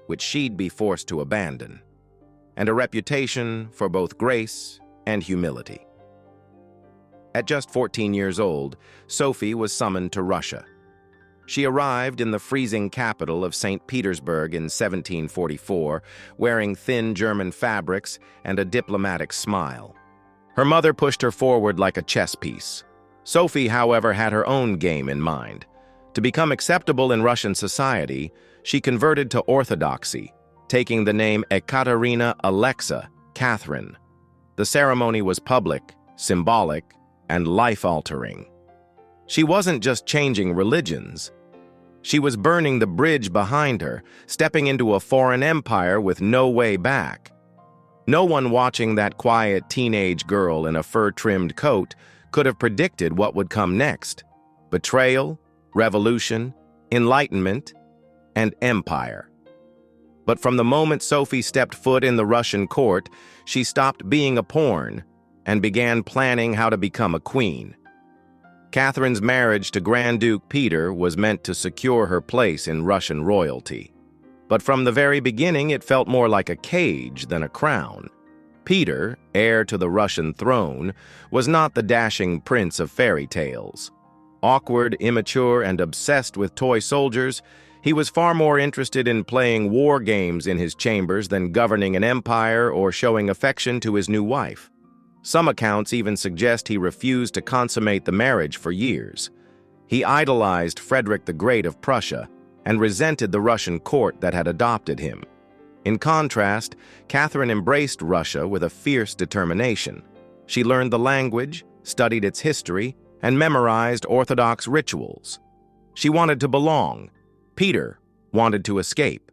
which she'd be forced to abandon, and a reputation for both grace and humility. At just 14 years old, Sophie was summoned to Russia. She arrived in the freezing capital of St. Petersburg in 1744, wearing thin German fabrics and a diplomatic smile. Her mother pushed her forward like a chess piece. Sophie, however, had her own game in mind. To become acceptable in Russian society, she converted to Orthodoxy, taking the name Ekaterina Alexa, Catherine. The ceremony was public, symbolic, and life-altering. She wasn't just changing religions. She was burning the bridge behind her, stepping into a foreign empire with no way back. No one watching that quiet teenage girl in a fur-trimmed coat could have predicted what would come next. Betrayal, revolution, enlightenment, and empire. But from the moment Sophie stepped foot in the Russian court, she stopped being a pawn and began planning how to become a queen. Catherine's marriage to Grand Duke Peter was meant to secure her place in Russian royalty. But from the very beginning, it felt more like a cage than a crown. Peter, heir to the Russian throne, was not the dashing prince of fairy tales. Awkward, immature, and obsessed with toy soldiers, he was far more interested in playing war games in his chambers than governing an empire or showing affection to his new wife. Some accounts even suggest he refused to consummate the marriage for years. He idolized Frederick the Great of Prussia and resented the Russian court that had adopted him. In contrast, Catherine embraced Russia with a fierce determination. She learned the language, studied its history, and memorized Orthodox rituals. She wanted to belong. Peter wanted to escape.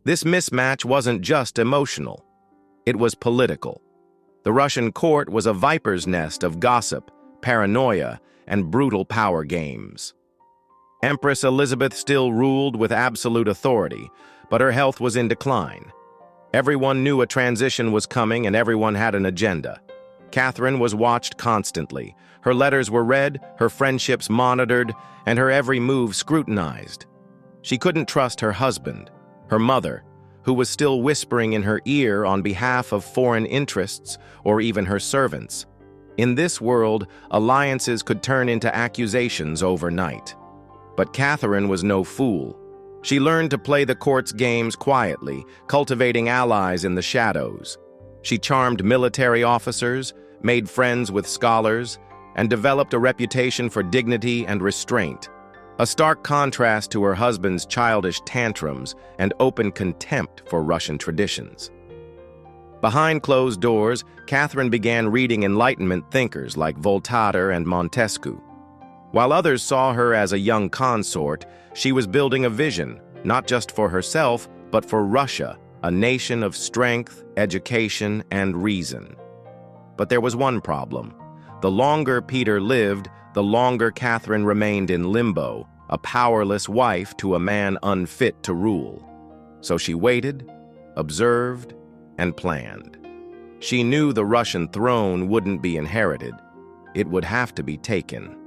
This mismatch wasn't just emotional. It was political. The Russian court was a viper's nest of gossip, paranoia, and brutal power games. Empress Elizabeth still ruled with absolute authority, but her health was in decline. Everyone knew a transition was coming and everyone had an agenda. Catherine was watched constantly. Her letters were read, her friendships monitored, and her every move scrutinized. She couldn't trust her husband, her mother, who was still whispering in her ear on behalf of foreign interests or even her servants. In this world, alliances could turn into accusations overnight. But Catherine was no fool. She learned to play the court's games quietly, cultivating allies in the shadows. She charmed military officers, made friends with scholars, and developed a reputation for dignity and restraint, a stark contrast to her husband's childish tantrums and open contempt for Russian traditions. Behind closed doors, Catherine began reading Enlightenment thinkers like Voltaire and Montesquieu. While others saw her as a young consort, she was building a vision, not just for herself, but for Russia, a nation of strength, education, and reason. But there was one problem. The longer Peter lived, the longer Catherine remained in limbo, a powerless wife to a man unfit to rule. So she waited, observed, and planned. She knew the Russian throne wouldn't be inherited. It would have to be taken.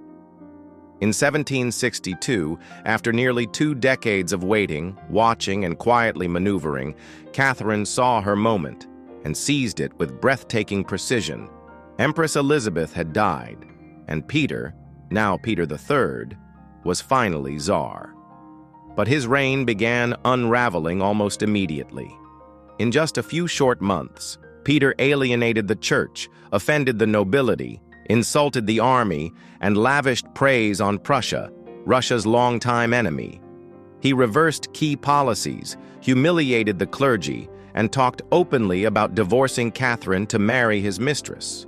In 1762, after nearly 2 decades of waiting, watching, and quietly maneuvering, Catherine saw her moment and seized it with breathtaking precision. Empress Elizabeth had died, and Peter, now Peter III, was finally Tsar. But his reign began unraveling almost immediately. In just a few short months, Peter alienated the church, offended the nobility, insulted the army, and lavished praise on Prussia, Russia's longtime enemy. He reversed key policies, humiliated the clergy, and talked openly about divorcing Catherine to marry his mistress.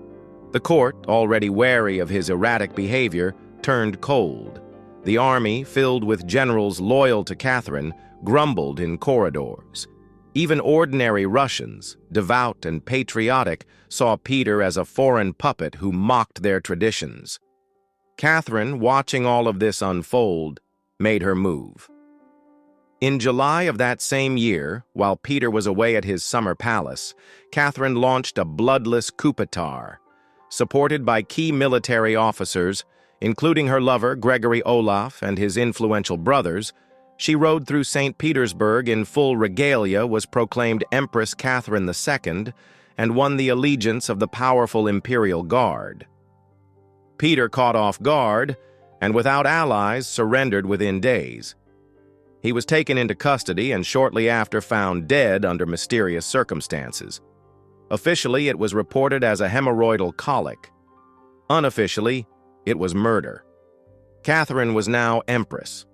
The court, already wary of his erratic behavior, turned cold. The army, filled with generals loyal to Catherine, grumbled in corridors. Even ordinary Russians, devout and patriotic, saw Peter as a foreign puppet who mocked their traditions. Catherine, watching all of this unfold, made her move. In July of that same year, while Peter was away at his summer palace, Catherine launched a bloodless coup d'etat. Supported by key military officers, including her lover Gregory Olaf and his influential brothers, she rode through St. Petersburg in full regalia, was proclaimed Empress Catherine II, and won the allegiance of the powerful Imperial Guard. Peter caught off guard, and without allies surrendered within days. He was taken into custody and shortly after found dead under mysterious circumstances. Officially, it was reported as a hemorrhoidal colic. Unofficially, it was murder. Catherine was now empress.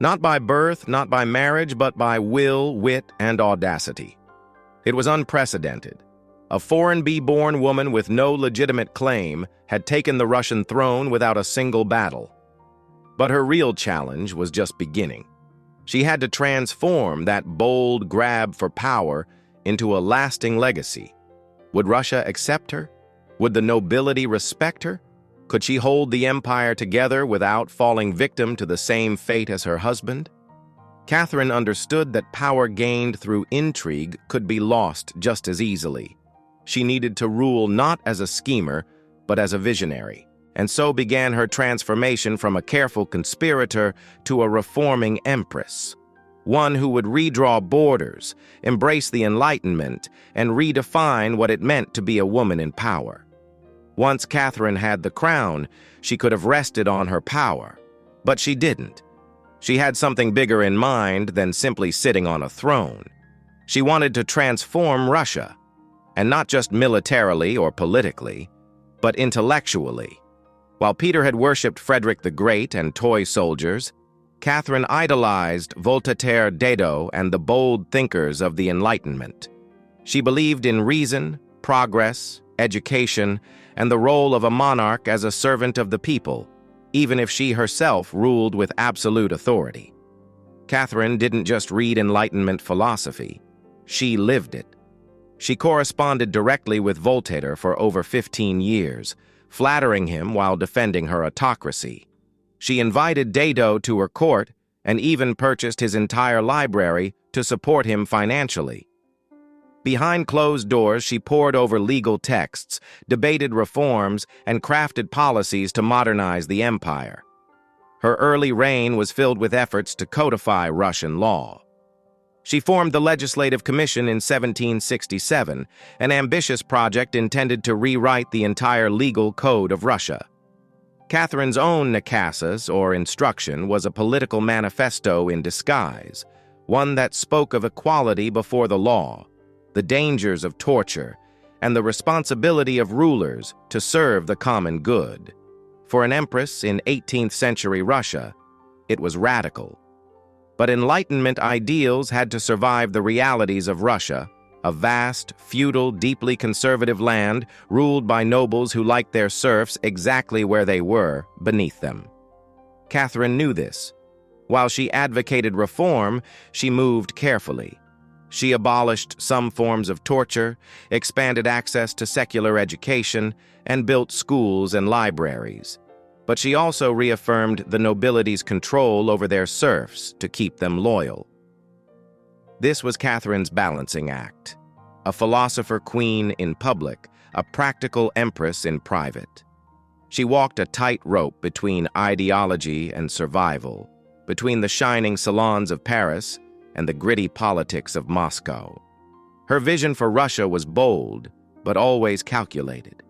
Not by birth, not by marriage, but by will, wit, and audacity. It was unprecedented. A foreign-born woman with no legitimate claim had taken the Russian throne without a single battle. But her real challenge was just beginning. She had to transform that bold grab for power into a lasting legacy. Would Russia accept her? Would the nobility respect her? Could she hold the empire together without falling victim to the same fate as her husband? Catherine understood that power gained through intrigue could be lost just as easily. She needed to rule not as a schemer, but as a visionary, and so began her transformation from a careful conspirator to a reforming empress. One who would redraw borders, embrace the Enlightenment, and redefine what it meant to be a woman in power. Once Catherine had the crown, she could have rested on her power. But she didn't. She had something bigger in mind than simply sitting on a throne. She wanted to transform Russia, and not just militarily or politically, but intellectually. While Peter had worshipped Frederick the Great and toy soldiers, Catherine idolized Voltaire, Diderot, and the bold thinkers of the Enlightenment. She believed in reason, progress, education, and the role of a monarch as a servant of the people, even if she herself ruled with absolute authority. Catherine didn't just read Enlightenment philosophy, she lived it. She corresponded directly with Voltaire for over 15 years, flattering him while defending her autocracy. She invited Diderot to her court and even purchased his entire library to support him financially. Behind closed doors, she pored over legal texts, debated reforms, and crafted policies to modernize the empire. Her early reign was filled with efforts to codify Russian law. She formed the Legislative Commission in 1767, an ambitious project intended to rewrite the entire legal code of Russia. Catherine's own Nakasas, or instruction, was a political manifesto in disguise, one that spoke of equality before the law, the dangers of torture, and the responsibility of rulers to serve the common good. For an empress in 18th century Russia, it was radical. But Enlightenment ideals had to survive the realities of Russia, a vast, feudal, deeply conservative land ruled by nobles who liked their serfs exactly where they were, beneath them. Catherine knew this. While she advocated reform, she moved carefully. She abolished some forms of torture, expanded access to secular education, and built schools and libraries. But she also reaffirmed the nobility's control over their serfs to keep them loyal. This was Catherine's balancing act. A philosopher queen in public, a practical empress in private. She walked a tightrope between ideology and survival, between the shining salons of Paris and the gritty politics of Moscow. Her vision for Russia was bold, but always calculated.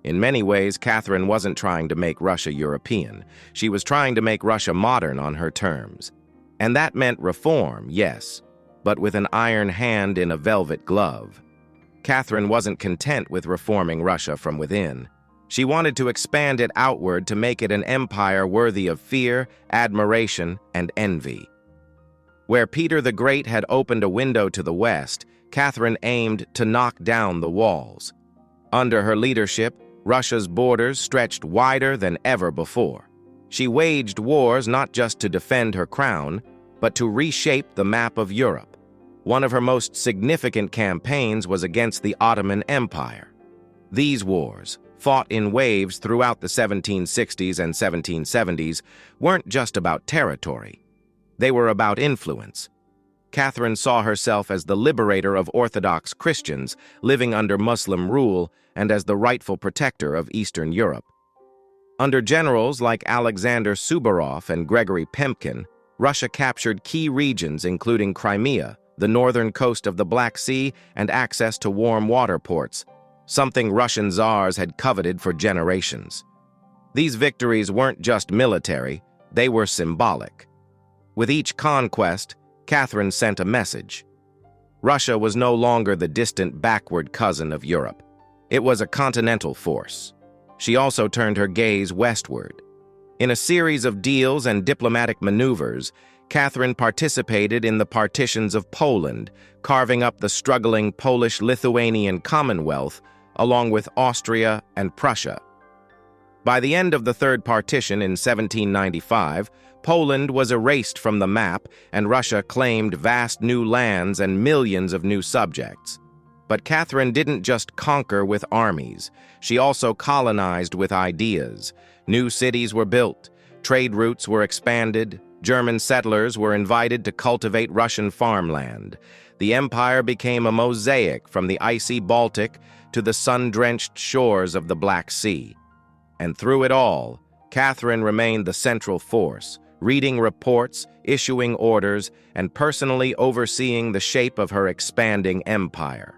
In many ways, Catherine wasn't trying to make Russia European. She was trying to make Russia modern on her terms. And that meant reform, yes, but with an iron hand in a velvet glove. Catherine wasn't content with reforming Russia from within. She wanted to expand it outward to make it an empire worthy of fear, admiration, and envy. Where Peter the Great had opened a window to the west, Catherine aimed to knock down the walls. Under her leadership, Russia's borders stretched wider than ever before. She waged wars not just to defend her crown, but to reshape the map of Europe. One of her most significant campaigns was against the Ottoman Empire. These wars, fought in waves throughout the 1760s and 1770s, weren't just about territory. They were about influence. Catherine saw herself as the liberator of Orthodox Christians living under Muslim rule and as the rightful protector of Eastern Europe. Under generals like Alexander Suvorov and Gregory Pemkin, Russia captured key regions including Crimea, the northern coast of the Black Sea, and access to warm water ports, something Russian czars had coveted for generations. These victories weren't just military, they were symbolic. With each conquest, Catherine sent a message. Russia was no longer the distant backward cousin of Europe. It was a continental force. She also turned her gaze westward. In a series of deals and diplomatic maneuvers, Catherine participated in the partitions of Poland, carving up the struggling Polish-Lithuanian Commonwealth along with Austria and Prussia. By the end of the Third Partition in 1795, Poland was erased from the map and Russia claimed vast new lands and millions of new subjects. But Catherine didn't just conquer with armies. She also colonized with ideas. New cities were built, trade routes were expanded, German settlers were invited to cultivate Russian farmland. The empire became a mosaic from the icy Baltic to the sun-drenched shores of the Black Sea. And through it all, Catherine remained the central force, reading reports, issuing orders, and personally overseeing the shape of her expanding empire.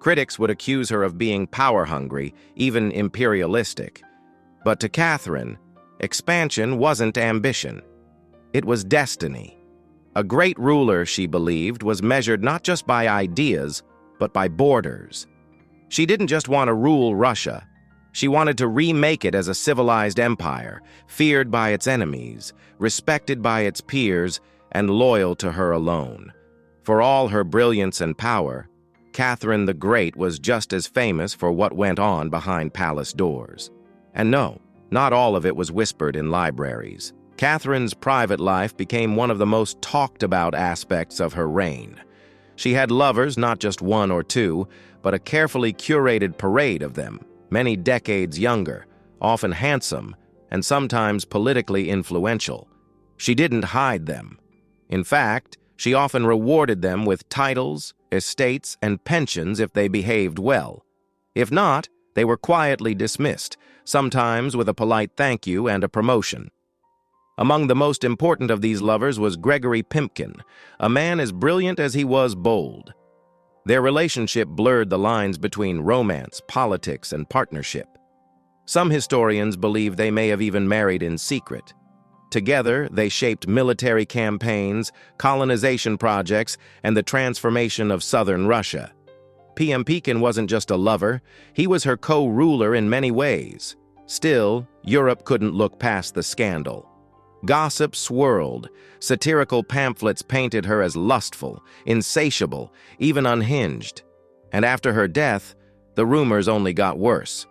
Critics would accuse her of being power-hungry, even imperialistic. But to Catherine, expansion wasn't ambition. It was destiny. A great ruler, she believed, was measured not just by ideas, but by borders. She didn't just want to rule Russia. She wanted to remake it as a civilized empire, feared by its enemies, respected by its peers, and loyal to her alone. For all her brilliance and power, Catherine the Great was just as famous for what went on behind palace doors. And no, not all of it was whispered in libraries. Catherine's private life became one of the most talked-about aspects of her reign. She had lovers, not just one or two, but a carefully curated parade of them, many decades younger, often handsome, and sometimes politically influential. She didn't hide them. In fact, she often rewarded them with titles, estates, and pensions if they behaved well. If not, they were quietly dismissed, sometimes with a polite thank you and a promotion. Among the most important of these lovers was Gregory Pimpkin, a man as brilliant as he was bold. Their relationship blurred the lines between romance, politics, and partnership. Some historians believe they may have even married in secret. Together, they shaped military campaigns, colonization projects, and the transformation of southern Russia. Pimpkin wasn't just a lover, he was her co-ruler in many ways. Still, Europe couldn't look past the scandal. Gossip swirled. Satirical pamphlets painted her as lustful, insatiable, even unhinged. And after her death, the rumors only got worse.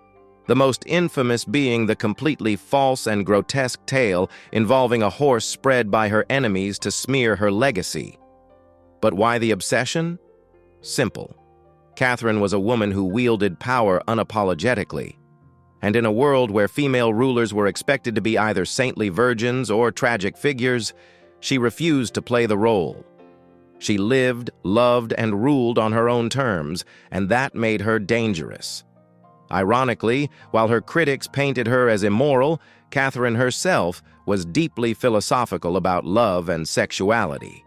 The most infamous being the completely false and grotesque tale involving a horse spread by her enemies to smear her legacy. But why the obsession? Simple. Catherine was a woman who wielded power unapologetically. And in a world where female rulers were expected to be either saintly virgins or tragic figures, she refused to play the role. She lived, loved, and ruled on her own terms, and that made her dangerous. Ironically, while her critics painted her as immoral, Catherine herself was deeply philosophical about love and sexuality.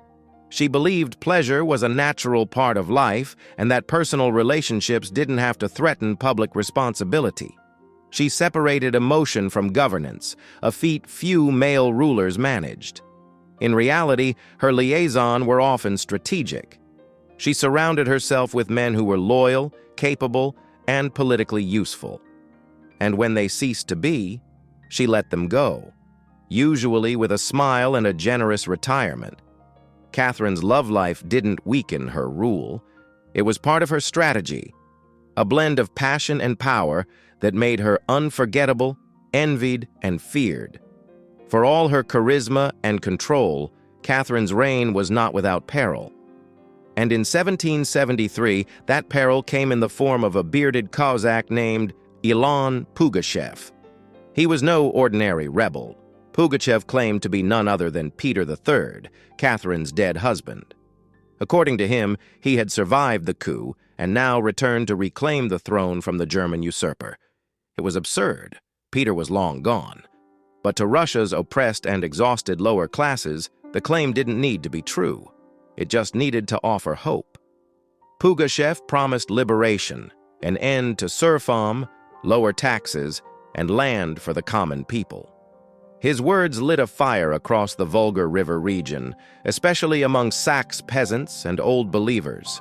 She believed pleasure was a natural part of life and that personal relationships didn't have to threaten public responsibility. She separated emotion from governance, a feat few male rulers managed. In reality, her liaisons were often strategic. She surrounded herself with men who were loyal, capable, and politically useful. And when they ceased to be, she let them go, usually with a smile and a generous retirement. Catherine's love life didn't weaken her rule. It was part of her strategy, a blend of passion and power that made her unforgettable, envied, and feared. For all her charisma and control, Catherine's reign was not without peril. And in 1773, that peril came in the form of a bearded Cossack named Ilan Pugachev. He was no ordinary rebel. Pugachev claimed to be none other than Peter III, Catherine's dead husband. According to him, he had survived the coup and now returned to reclaim the throne from the German usurper. It was absurd. Peter was long gone. But to Russia's oppressed and exhausted lower classes, the claim didn't need to be true. It just needed to offer hope. Pugachev promised liberation, an end to serfdom, lower taxes, and land for the common people. His words lit a fire across the Volga River region, especially among Saxe peasants and old believers.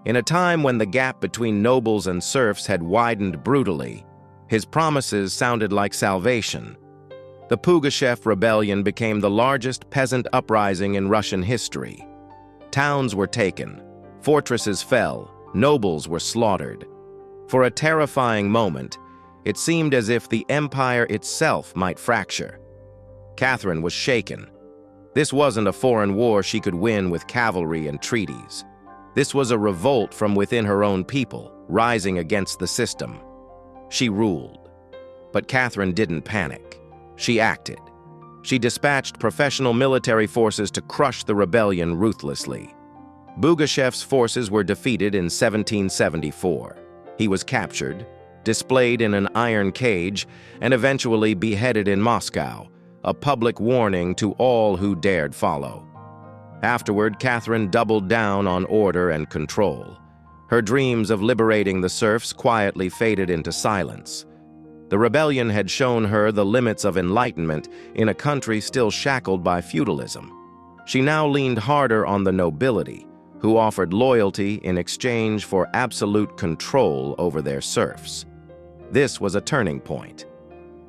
In a time when the gap between nobles and serfs had widened brutally, his promises sounded like salvation. The Pugachev rebellion became the largest peasant uprising in Russian history. Towns were taken, fortresses fell, nobles were slaughtered. For a terrifying moment, it seemed as if the empire itself might fracture. Catherine was shaken. This wasn't a foreign war she could win with cavalry and treaties. This was a revolt from within her own people, rising against the system. She ruled. But Catherine didn't panic. She acted. She dispatched professional military forces to crush the rebellion ruthlessly. Pugachev's forces were defeated in 1774. He was captured, displayed in an iron cage, and eventually beheaded in Moscow, a public warning to all who dared follow. Afterward, Catherine doubled down on order and control. Her dreams of liberating the serfs quietly faded into silence. The rebellion had shown her the limits of enlightenment in a country still shackled by feudalism. She now leaned harder on the nobility, who offered loyalty in exchange for absolute control over their serfs. This was a turning point.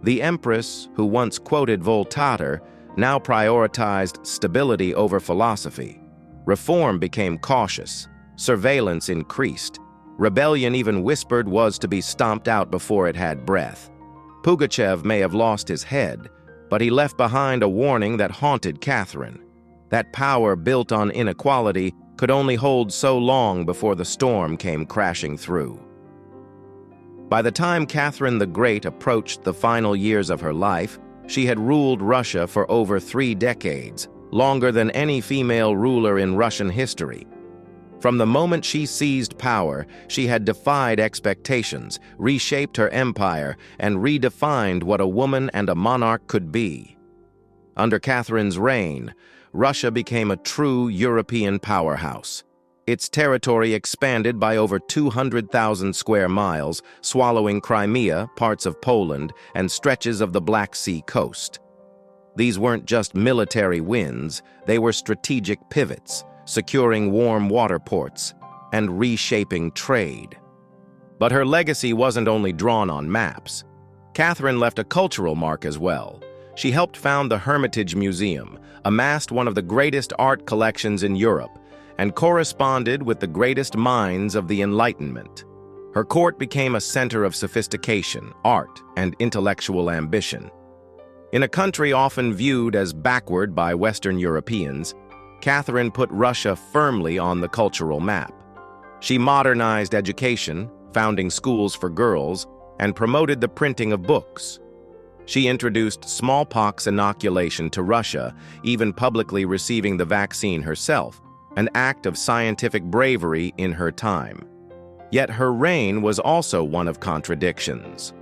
The empress, who once quoted Voltaire, now prioritized stability over philosophy. Reform became cautious. Surveillance increased. Rebellion, even whispered, was to be stomped out before it had breath. Pugachev may have lost his head, but he left behind a warning that haunted Catherine. That power built on inequality could only hold so long before the storm came crashing through. By the time Catherine the Great approached the final years of her life, she had ruled Russia for over 3 decades, longer than any female ruler in Russian history. From the moment she seized power, she had defied expectations, reshaped her empire, and redefined what a woman and a monarch could be. Under Catherine's reign, Russia became a true European powerhouse. Its territory expanded by over 200,000 square miles, swallowing Crimea, parts of Poland, and stretches of the Black Sea coast. These weren't just military wins, they were strategic pivots, securing warm water ports, and reshaping trade. But her legacy wasn't only drawn on maps. Catherine left a cultural mark as well. She helped found the Hermitage Museum, amassed one of the greatest art collections in Europe, and corresponded with the greatest minds of the Enlightenment. Her court became a center of sophistication, art, and intellectual ambition. In a country often viewed as backward by Western Europeans, Catherine put Russia firmly on the cultural map. She modernized education, founding schools for girls, and promoted the printing of books. She introduced smallpox inoculation to Russia, even publicly receiving the vaccine herself, an act of scientific bravery in her time. Yet her reign was also one of contradictions.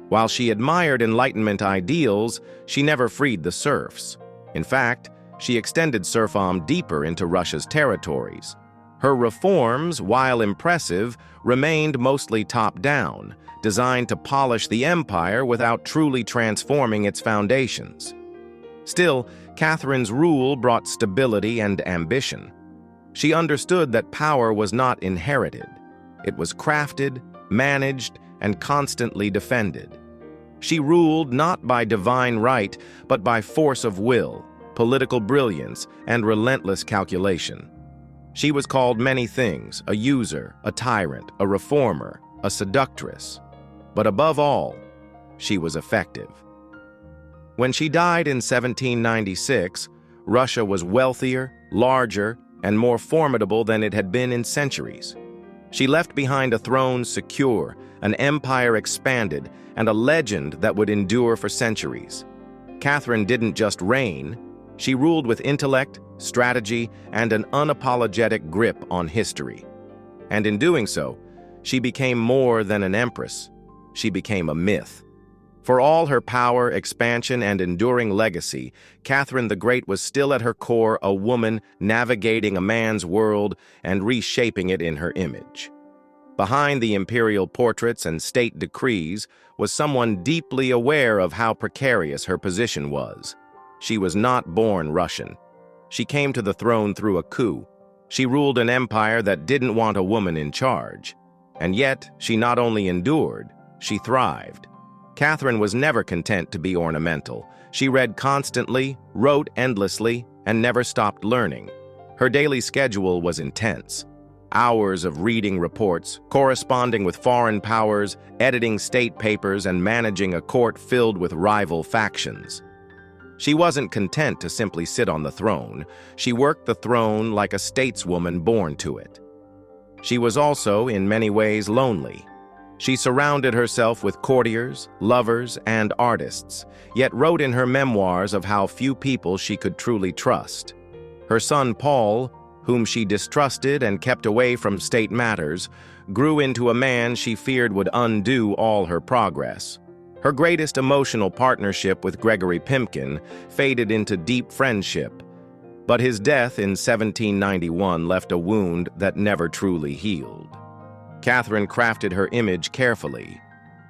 While she admired Enlightenment ideals, she never freed the serfs. In fact, she extended serfdom deeper into Russia's territories. Her reforms, while impressive, remained mostly top-down, designed to polish the empire without truly transforming its foundations. Still, Catherine's rule brought stability and ambition. She understood that power was not inherited. It was crafted, managed, and constantly defended. She ruled not by divine right, but by force of will, political brilliance, and relentless calculation. She was called many things: a user, a tyrant, a reformer, a seductress. But above all, she was effective. When she died in 1796, Russia was wealthier, larger, and more formidable than it had been in centuries. She left behind a throne secure, an empire expanded, and a legend that would endure for centuries. Catherine didn't just reign, she ruled with intellect, strategy, and an unapologetic grip on history. And in doing so, she became more than an empress. She became a myth. For all her power, expansion, and enduring legacy, Catherine the Great was still at her core a woman navigating a man's world and reshaping it in her image. Behind the imperial portraits and state decrees was someone deeply aware of how precarious her position was. She was not born Russian. She came to the throne through a coup. She ruled an empire that didn't want a woman in charge. And yet, she not only endured, she thrived. Catherine was never content to be ornamental. She read constantly, wrote endlessly, and never stopped learning. Her daily schedule was intense. Hours of reading reports, corresponding with foreign powers, editing state papers, and managing a court filled with rival factions. She wasn't content to simply sit on the throne. She worked the throne like a stateswoman born to it. She was also, in many ways, lonely. She surrounded herself with courtiers, lovers, and artists, yet wrote in her memoirs of how few people she could truly trust. Her son Paul, whom she distrusted and kept away from state matters, grew into a man she feared would undo all her progress. Her greatest emotional partnership with Gregory Pimkin faded into deep friendship, but his death in 1791 left a wound that never truly healed. Catherine crafted her image carefully.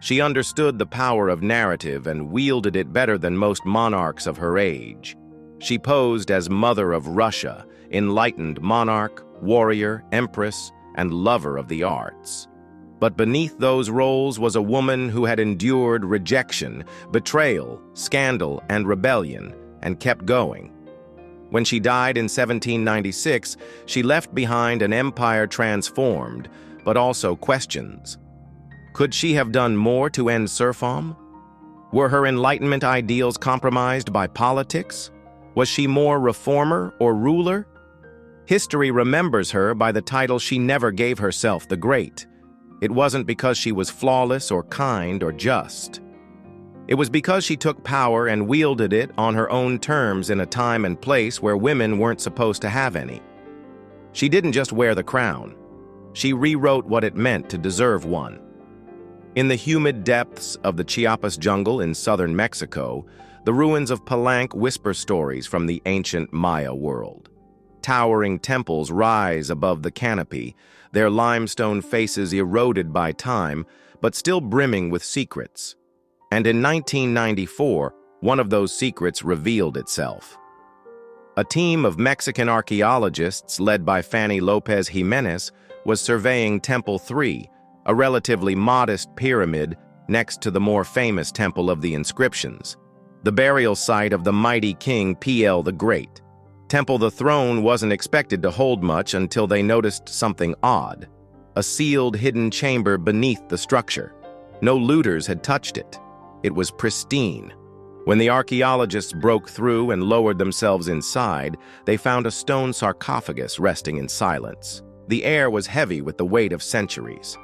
She understood the power of narrative and wielded it better than most monarchs of her age. She posed as Mother of Russia, enlightened monarch, warrior, empress, and lover of the arts. But beneath those roles was a woman who had endured rejection, betrayal, scandal, and rebellion, and kept going. When she died in 1796, she left behind an empire transformed, but also questions. Could she have done more to end serfdom? Were her Enlightenment ideals compromised by politics? Was she more reformer or ruler? History remembers her by the title she never gave herself, the Great. It wasn't because she was flawless or kind or just. It was because she took power and wielded it on her own terms in a time and place where women weren't supposed to have any. She didn't just wear the crown. She rewrote what it meant to deserve one. In the humid depths of the Chiapas jungle in southern Mexico, the ruins of Palenque whisper stories from the ancient Maya world. Towering temples rise above the canopy, their limestone faces eroded by time, but still brimming with secrets. And in 1994, one of those secrets revealed itself. A team of Mexican archaeologists led by Fanny Lopez Jimenez was surveying Temple 3, a relatively modest pyramid next to the more famous Temple of the Inscriptions, the burial site of the mighty king PL the Great. Temple the Throne wasn't expected to hold much until they noticed something odd, a sealed hidden chamber beneath the structure. No looters had touched it. It was pristine. When the archaeologists broke through and lowered themselves inside, they found a stone sarcophagus resting in silence. The air was heavy with the weight of centuries.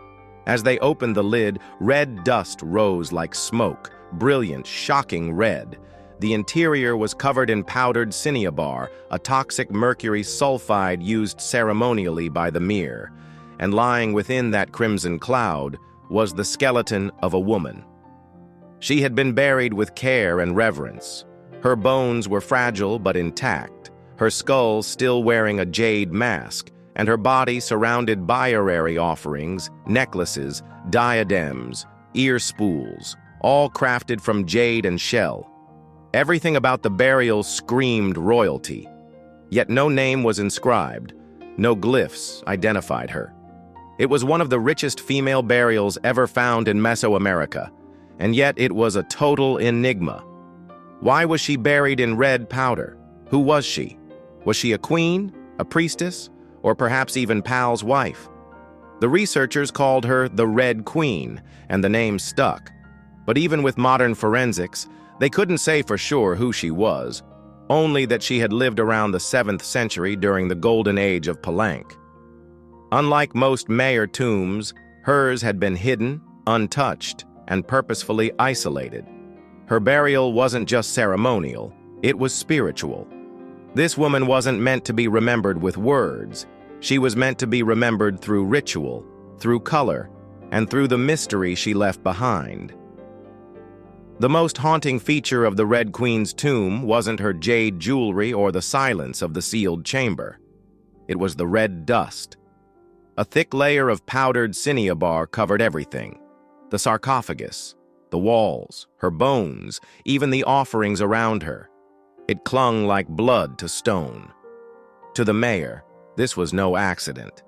As they opened the lid, red dust rose like smoke, brilliant, shocking red. The interior was covered in powdered cinnabar, a toxic mercury sulfide used ceremonially by the Mir, and lying within that crimson cloud was the skeleton of a woman. She had been buried with care and reverence. Her bones were fragile but intact, her skull still wearing a jade mask, and her body surrounded by horary offerings, necklaces, diadems, ear spools, all crafted from jade and shell. Everything about the burial screamed royalty. Yet no name was inscribed, no glyphs identified her. It was one of the richest female burials ever found in Mesoamerica, and yet it was a total enigma. Why was she buried in red powder? Who was she? Was she a queen, a priestess, or perhaps even Pal's wife? The researchers called her the Red Queen, and the name stuck. But even with modern forensics, they couldn't say for sure who she was, only that she had lived around the 7th century during the golden age of Palenque. Unlike most Mayer tombs, hers had been hidden, untouched, and purposefully isolated. Her burial wasn't just ceremonial, it was spiritual. This woman wasn't meant to be remembered with words. She was meant to be remembered through ritual, through color, and through the mystery she left behind. The most haunting feature of the Red Queen's tomb wasn't her jade jewelry or the silence of the sealed chamber. It was the red dust. A thick layer of powdered cinnabar covered everything. The sarcophagus, the walls, her bones, even the offerings around her. It clung like blood to stone. To the mayor, this was no accident.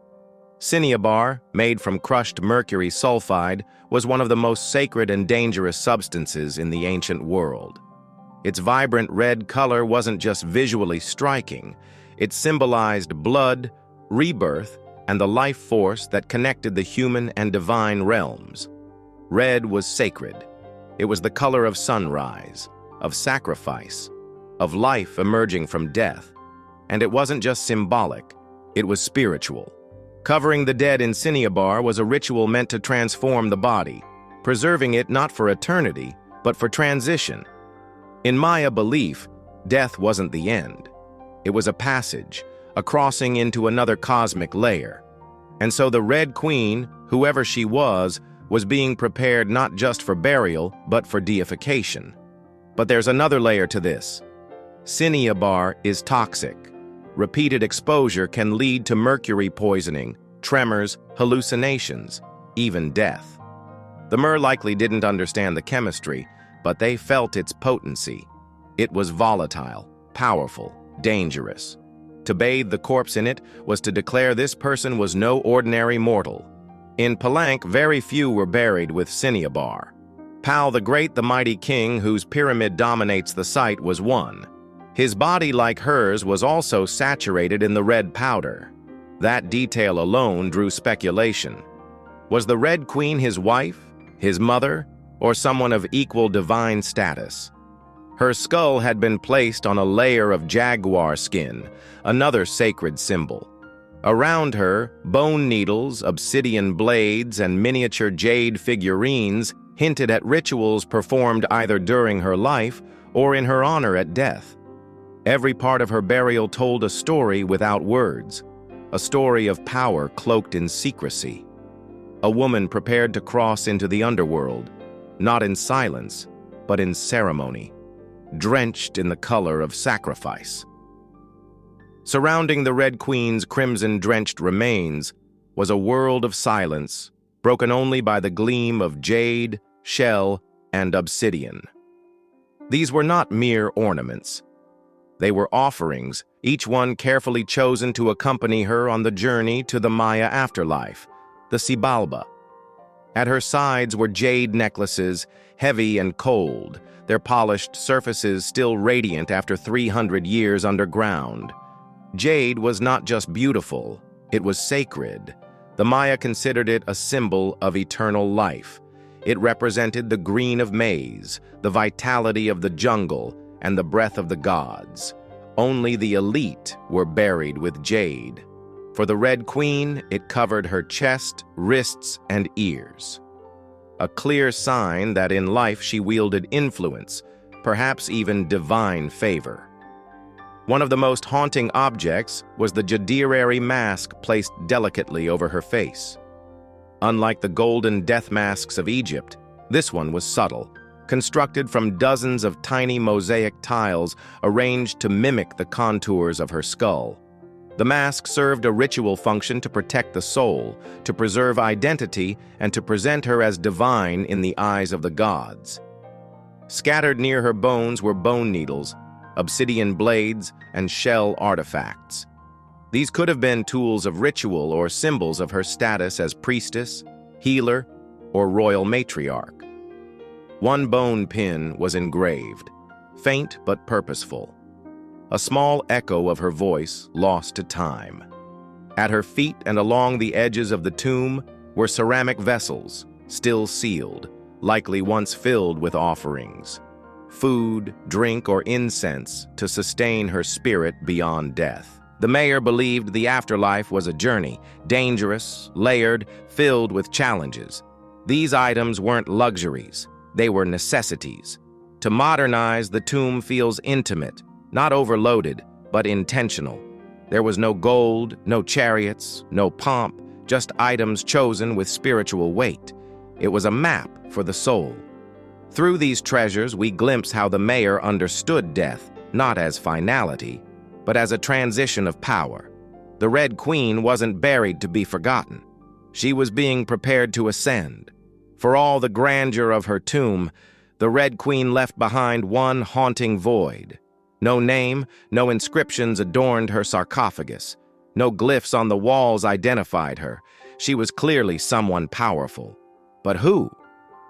Cinnabar, made from crushed mercury sulfide, was one of the most sacred and dangerous substances in the ancient world. Its vibrant red color wasn't just visually striking, it symbolized blood, rebirth, and the life force that connected the human and divine realms. Red was sacred. It was the color of sunrise, of sacrifice, of life emerging from death. And it wasn't just symbolic, it was spiritual. Covering the dead in cinnabar was a ritual meant to transform the body, preserving it not for eternity, but for transition. In Maya belief, death wasn't the end. It was a passage, a crossing into another cosmic layer. And so the Red Queen, whoever she was being prepared not just for burial, but for deification. But there's another layer to this. Cinnabar is toxic. Repeated exposure can lead to mercury poisoning, tremors, hallucinations, even death. The Mer likely didn't understand the chemistry, but they felt its potency. It was volatile, powerful, dangerous. To bathe the corpse in it was to declare this person was no ordinary mortal. In Palenque, very few were buried with cinnabar. Pal the Great, the mighty king whose pyramid dominates the site, was one. His body, like hers, was also saturated in the red powder. That detail alone drew speculation. Was the Red Queen his wife, his mother, or someone of equal divine status? Her skull had been placed on a layer of jaguar skin, another sacred symbol. Around her, bone needles, obsidian blades, and miniature jade figurines hinted at rituals performed either during her life or in her honor at death. Every part of her burial told a story without words, a story of power cloaked in secrecy. A woman prepared to cross into the underworld, not in silence, but in ceremony, drenched in the color of sacrifice. Surrounding the Red Queen's crimson-drenched remains was a world of silence, broken only by the gleam of jade, shell, and obsidian. These were not mere ornaments. They were offerings, each one carefully chosen to accompany her on the journey to the Maya afterlife, the Xibalba. At her sides were jade necklaces, heavy and cold, their polished surfaces still radiant after 300 years underground. Jade was not just beautiful, it was sacred. The Maya considered it a symbol of eternal life. It represented the green of maize, the vitality of the jungle, and the breath of the gods. Only the elite were buried with jade. For the Red Queen, it covered her chest, wrists, and ears. A clear sign that in life she wielded influence, perhaps even divine favor. One of the most haunting objects was the jadirari mask placed delicately over her face. Unlike the golden death masks of Egypt, this one was subtle, constructed from dozens of tiny mosaic tiles arranged to mimic the contours of her skull. The mask served a ritual function to protect the soul, to preserve identity, and to present her as divine in the eyes of the gods. Scattered near her bones were bone needles, obsidian blades, and shell artifacts. These could have been tools of ritual or symbols of her status as priestess, healer, or royal matriarch. One bone pin was engraved, faint but purposeful, a small echo of her voice lost to time. At her feet and along the edges of the tomb were ceramic vessels, still sealed, likely once filled with offerings. Food, drink, or incense to sustain her spirit beyond death. The mayor believed the afterlife was a journey, dangerous, layered, filled with challenges. These items weren't luxuries, they were necessities. To modernize, the tomb feels intimate, not overloaded, but intentional. There was no gold, no chariots, no pomp, just items chosen with spiritual weight. It was a map for the soul. Through these treasures, we glimpse how the mayor understood death, not as finality, but as a transition of power. The Red Queen wasn't buried to be forgotten. She was being prepared to ascend. For all the grandeur of her tomb, the Red Queen left behind one haunting void. No name, no inscriptions adorned her sarcophagus. No glyphs on the walls identified her. She was clearly someone powerful. But who?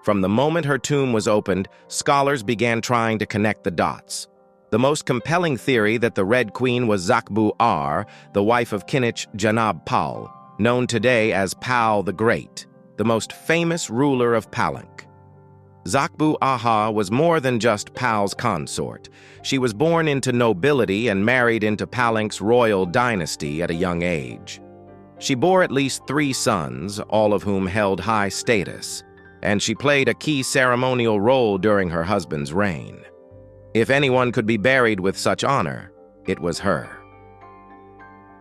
From the moment her tomb was opened, scholars began trying to connect the dots. The most compelling theory that the Red Queen was Zakbu-Ar, the wife of Kinich Janab Pal, known today as Pal the Great, the most famous ruler of Palenque. Zakbu-Aha was more than just Pal's consort. She was born into nobility and married into Palenque's royal dynasty at a young age. She bore at least 3 sons, all of whom held high status, and she played a key ceremonial role during her husband's reign. If anyone could be buried with such honor, it was her.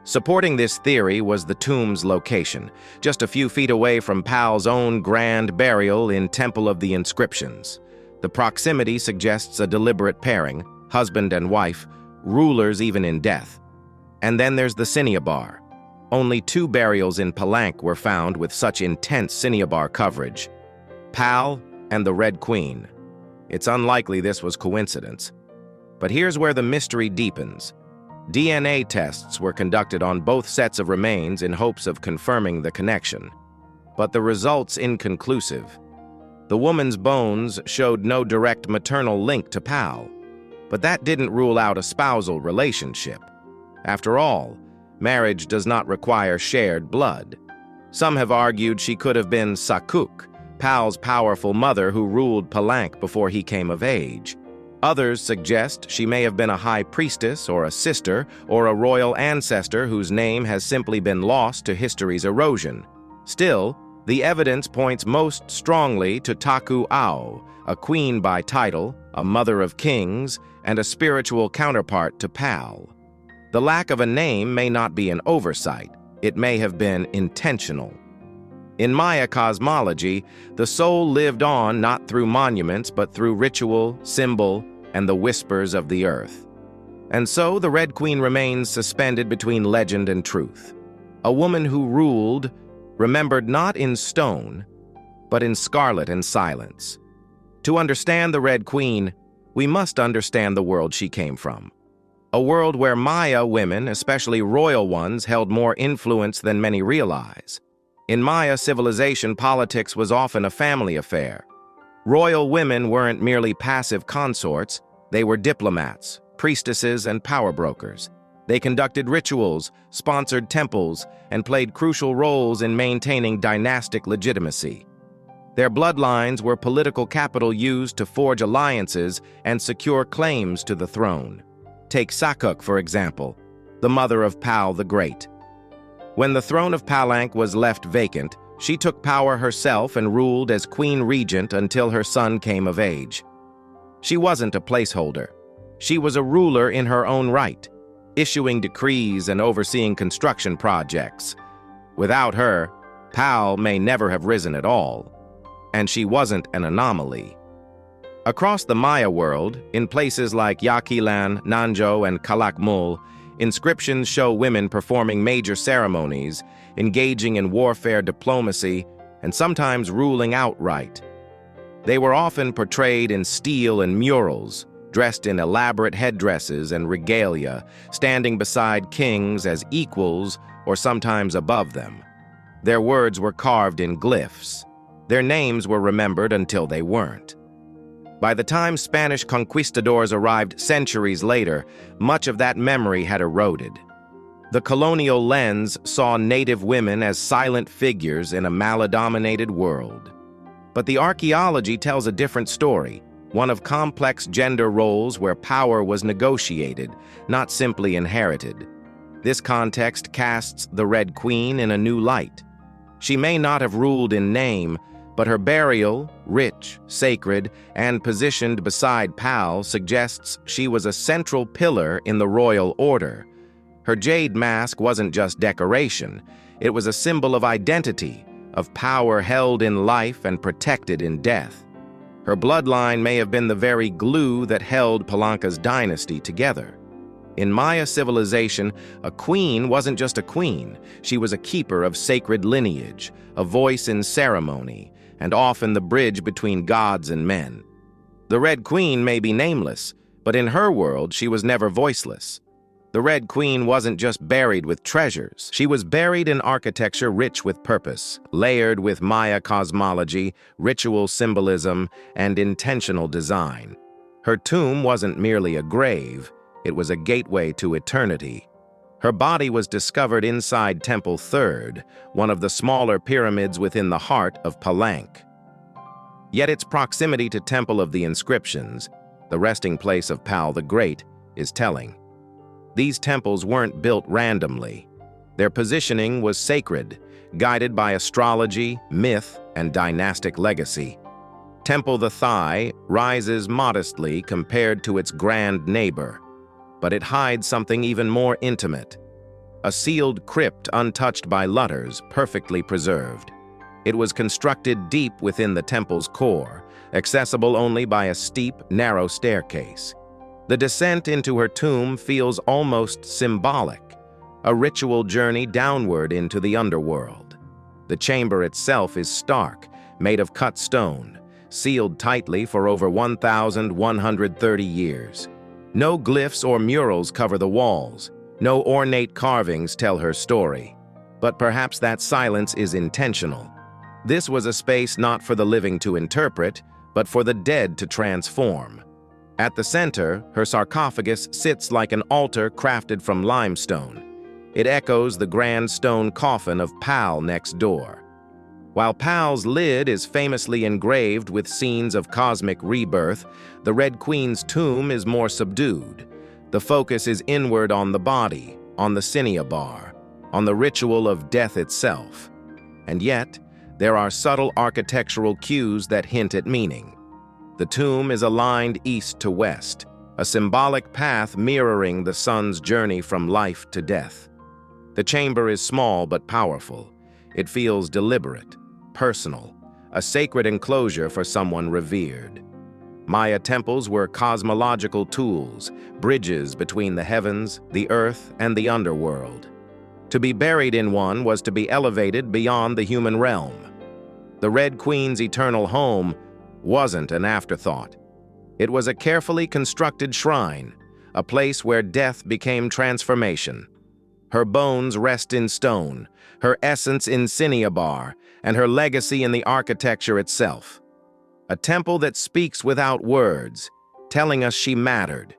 Supporting this theory was the tomb's location, just a few feet away from Pal's own grand burial in Temple of the Inscriptions. The proximity suggests a deliberate pairing, husband and wife, rulers even in death. And then there's the cinnabar. Only 2 burials in Palenque were found with such intense cinnabar coverage: Pal and the Red Queen. It's unlikely this was coincidence. But here's where the mystery deepens. DNA tests were conducted on both sets of remains in hopes of confirming the connection. But the results inconclusive. The woman's bones showed no direct maternal link to Pal, but that didn't rule out a spousal relationship. After all, marriage does not require shared blood. Some have argued she could have been Sakuk, Pal's powerful mother who ruled Palenque before he came of age. Others suggest she may have been a high priestess or a sister or a royal ancestor whose name has simply been lost to history's erosion. Still, the evidence points most strongly to Taku Ao, a queen by title, a mother of kings, and a spiritual counterpart to Pal. The lack of a name may not be an oversight. It may have been intentional. In Maya cosmology, the soul lived on not through monuments but through ritual, symbol, and the whispers of the earth. And so the Red Queen remains suspended between legend and truth. A woman who ruled, remembered not in stone, but in scarlet and silence. To understand the Red Queen, we must understand the world she came from. A world where Maya women, especially royal ones, held more influence than many realize. In Maya civilization, politics was often a family affair. Royal women weren't merely passive consorts, they were diplomats, priestesses, and power brokers. They conducted rituals, sponsored temples, and played crucial roles in maintaining dynastic legitimacy. Their bloodlines were political capital used to forge alliances and secure claims to the throne. Take Sakuk, for example, the mother of Pal the Great. When the throne of Palenque was left vacant, she took power herself and ruled as queen regent until her son came of age. She wasn't a placeholder. She was a ruler in her own right, issuing decrees and overseeing construction projects. Without her, Pal may never have risen at all, and she wasn't an anomaly. Across the Maya world, in places like Yaquilan, Nanjo, and Calakmul, inscriptions show women performing major ceremonies, engaging in warfare diplomacy, and sometimes ruling outright. They were often portrayed in stele and murals, dressed in elaborate headdresses and regalia, standing beside kings as equals or sometimes above them. Their words were carved in glyphs. Their names were remembered until they weren't. By the time Spanish conquistadors arrived centuries later, much of that memory had eroded. The colonial lens saw native women as silent figures in a male-dominated world. But the archaeology tells a different story, one of complex gender roles where power was negotiated, not simply inherited. This context casts the Red Queen in a new light. She may not have ruled in name, but her burial, rich, sacred, and positioned beside Pal, suggests she was a central pillar in the royal order. Her jade mask wasn't just decoration, it was a symbol of identity, of power held in life and protected in death. Her bloodline may have been the very glue that held Palenque's dynasty together. In Maya civilization, a queen wasn't just a queen, she was a keeper of sacred lineage, a voice in ceremony, and often the bridge between gods and men. The Red Queen may be nameless, but in her world she was never voiceless. The Red Queen wasn't just buried with treasures, she was buried in architecture rich with purpose, layered with Maya cosmology, ritual symbolism, and intentional design. Her tomb wasn't merely a grave, it was a gateway to eternity. Her body was discovered inside Temple Third, one of the smaller pyramids within the heart of Palenque. Yet its proximity to Temple of the Inscriptions, the resting place of Pal the Great, is telling. These temples weren't built randomly. Their positioning was sacred, guided by astrology, myth, and dynastic legacy. Temple the Thigh rises modestly compared to its grand neighbor, but it hides something even more intimate. A sealed crypt untouched by Lutters, perfectly preserved. It was constructed deep within the temple's core, accessible only by a steep, narrow staircase. The descent into her tomb feels almost symbolic. a ritual journey downward into the underworld. The chamber itself is stark, made of cut stone, sealed tightly for over 1,130 years. No glyphs or murals cover the walls. No ornate carvings tell her story. But perhaps that silence is intentional. This was a space not for the living to interpret, but for the dead to transform. At the center, her sarcophagus sits like an altar crafted from limestone. It echoes the grand stone coffin of Pal next door. While Pal's lid is famously engraved with scenes of cosmic rebirth, the Red Queen's tomb is more subdued. The focus is inward on the body, on the cinnabar, on the ritual of death itself. And yet, there are subtle architectural cues that hint at meaning. The tomb is aligned east to west, a symbolic path mirroring the sun's journey from life to death. The chamber is small but powerful. It feels deliberate, personal, a sacred enclosure for someone revered. Maya temples were cosmological tools, bridges between the heavens, the earth, and the underworld. To be buried in one was to be elevated beyond the human realm. The Red Queen's eternal home wasn't an afterthought. It was a carefully constructed shrine, a place where death became transformation. Her bones rest in stone, her essence in cinnabar, and her legacy in the architecture itself. A temple that speaks without words, telling us she mattered.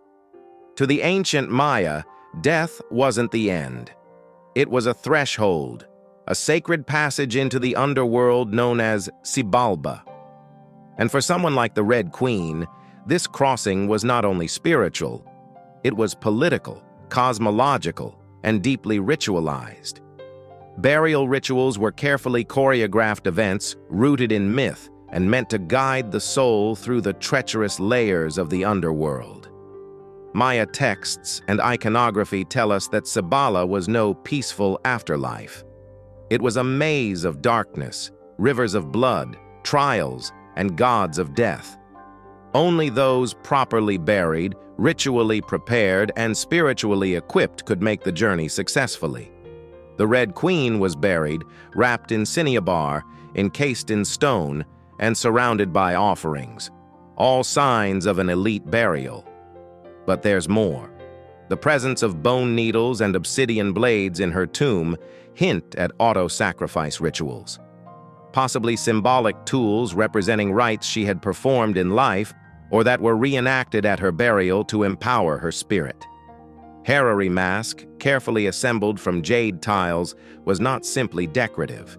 To the ancient Maya, death wasn't the end. It was a threshold, a sacred passage into the underworld known as Xibalba. And for someone like the Red Queen, this crossing was not only spiritual, it was political, cosmological, and deeply ritualized. Burial rituals were carefully choreographed events rooted in myth and meant to guide the soul through the treacherous layers of the underworld. Maya texts and iconography tell us that Xibalba was no peaceful afterlife. It was a maze of darkness, rivers of blood, trials, and gods of death. Only those properly buried, ritually prepared, and spiritually equipped could make the journey successfully. The Red Queen was buried, wrapped in cinnabar, encased in stone, and surrounded by offerings, all signs of an elite burial. But there's more. The presence of bone needles and obsidian blades in her tomb hint at auto-sacrifice rituals, possibly symbolic tools representing rites she had performed in life or that were reenacted at her burial to empower her spirit. Herari mask, carefully assembled from jade tiles, was not simply decorative.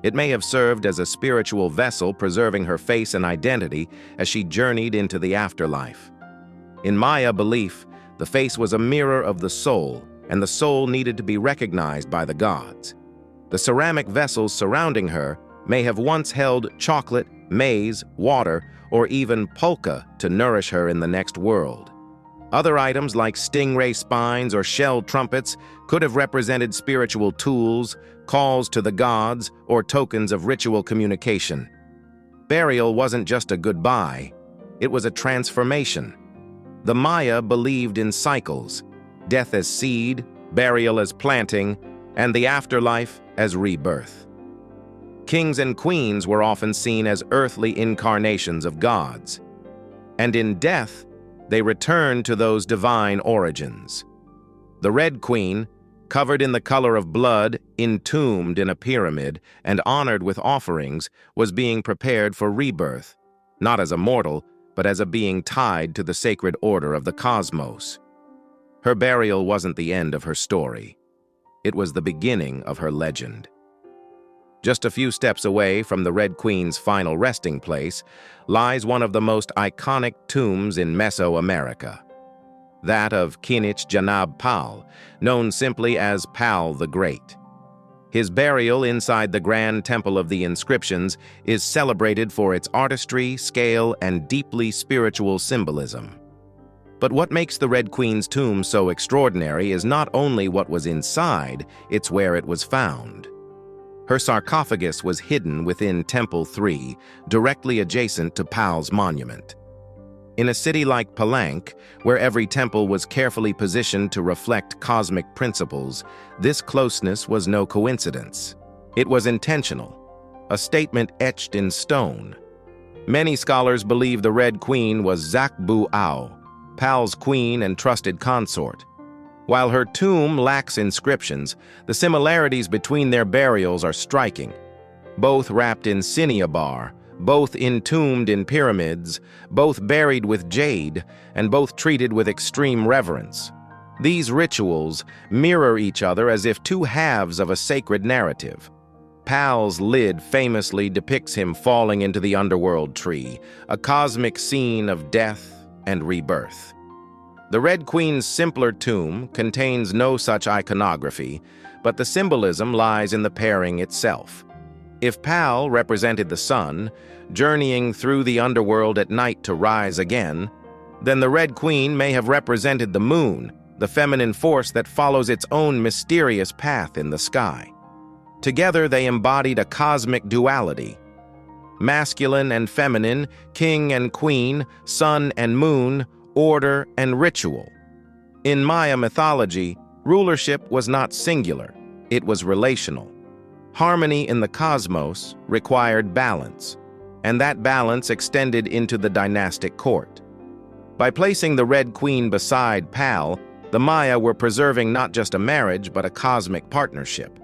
It may have served as a spiritual vessel preserving her face and identity as she journeyed into the afterlife. In Maya belief, the face was a mirror of the soul, and the soul needed to be recognized by the gods. The ceramic vessels surrounding her may have once held chocolate, maize, water, or even polka to nourish her in the next world. Other items like stingray spines or shelled trumpets could have represented spiritual tools, calls to the gods, or tokens of ritual communication. Burial wasn't just a goodbye, it was a transformation. The Maya believed in cycles, death as seed, burial as planting, and the afterlife as rebirth. Kings and queens were often seen as earthly incarnations of gods, and in death, they returned to those divine origins. The Red Queen, covered in the color of blood, entombed in a pyramid, and honored with offerings, was being prepared for rebirth, not as a mortal, but as a being tied to the sacred order of the cosmos. Her burial wasn't the end of her story. It was the beginning of her legend. Just a few steps away from the Red Queen's final resting place lies one of the most iconic tombs in Mesoamerica, that of Kinich Janab Pal, known simply as Pal the Great. His burial inside the Grand Temple of the Inscriptions is celebrated for its artistry, scale, and deeply spiritual symbolism. But what makes the Red Queen's tomb so extraordinary is not only what was inside, it's where it was found. Her sarcophagus was hidden within Temple 3, directly adjacent to Pal's monument. In a city like Palenque, where every temple was carefully positioned to reflect cosmic principles, this closeness was no coincidence. It was intentional, a statement etched in stone. Many scholars believe the Red Queen was Zakbu-Ao, Pal's queen and trusted consort. While her tomb lacks inscriptions, the similarities between their burials are striking. Both wrapped in cinnabar, both entombed in pyramids, both buried with jade, and both treated with extreme reverence. These rituals mirror each other as if two halves of a sacred narrative. Pal's lid famously depicts him falling into the underworld tree, a cosmic scene of death and rebirth. The Red Queen's simpler tomb contains no such iconography, but the symbolism lies in the pairing itself. If Pal represented the sun, journeying through the underworld at night to rise again, then the Red Queen may have represented the moon, the feminine force that follows its own mysterious path in the sky. Together they embodied a cosmic duality. Masculine and feminine, king and queen, sun and moon, order and ritual. In Maya mythology, rulership was not singular, it was relational. Harmony in the cosmos required balance, and that balance extended into the dynastic court. By placing the Red Queen beside Pal, the Maya were preserving not just a marriage, but a cosmic partnership.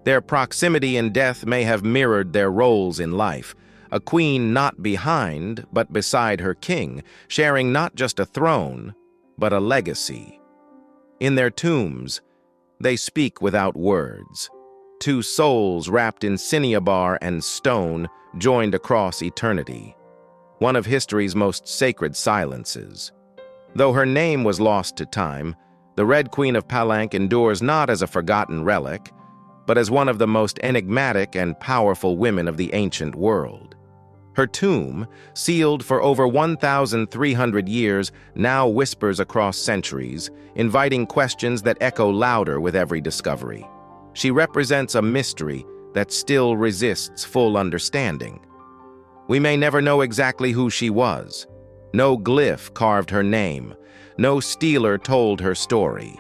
Their proximity in death may have mirrored their roles in life, a queen not behind, but beside her king, sharing not just a throne, but a legacy. In their tombs, they speak without words. Two souls wrapped in cinnabar and stone, joined across eternity. One of history's most sacred silences. Though her name was lost to time, the Red Queen of Palenque endures not as a forgotten relic, but as one of the most enigmatic and powerful women of the ancient world. Her tomb, sealed for over 1,300 years, now whispers across centuries, inviting questions that echo louder with every discovery. She represents a mystery that still resists full understanding. We may never know exactly who she was. No glyph carved her name. No steeler told her story.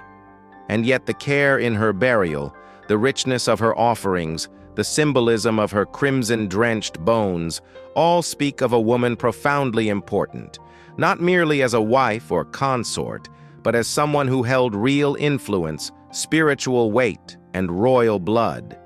And yet the care in her burial, the richness of her offerings, the symbolism of her crimson-drenched bones, all speak of a woman profoundly important, not merely as a wife or consort, but as someone who held real influence, spiritual weight, and royal blood.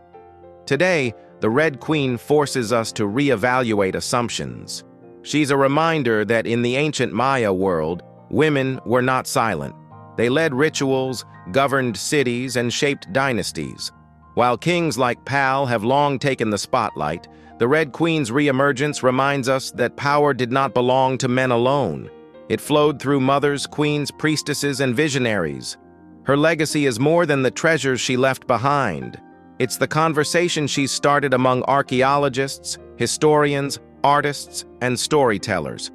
Today, the Red Queen forces us to reevaluate assumptions. She's a reminder that in the ancient Maya world, women were not silent. They led rituals, governed cities, and shaped dynasties. While kings like Pal have long taken the spotlight, the Red Queen's reemergence reminds us that power did not belong to men alone. It flowed through mothers, queens, priestesses, and visionaries. Her legacy is more than the treasures she left behind. It's the conversation she started among archaeologists, historians, artists, and storytellers.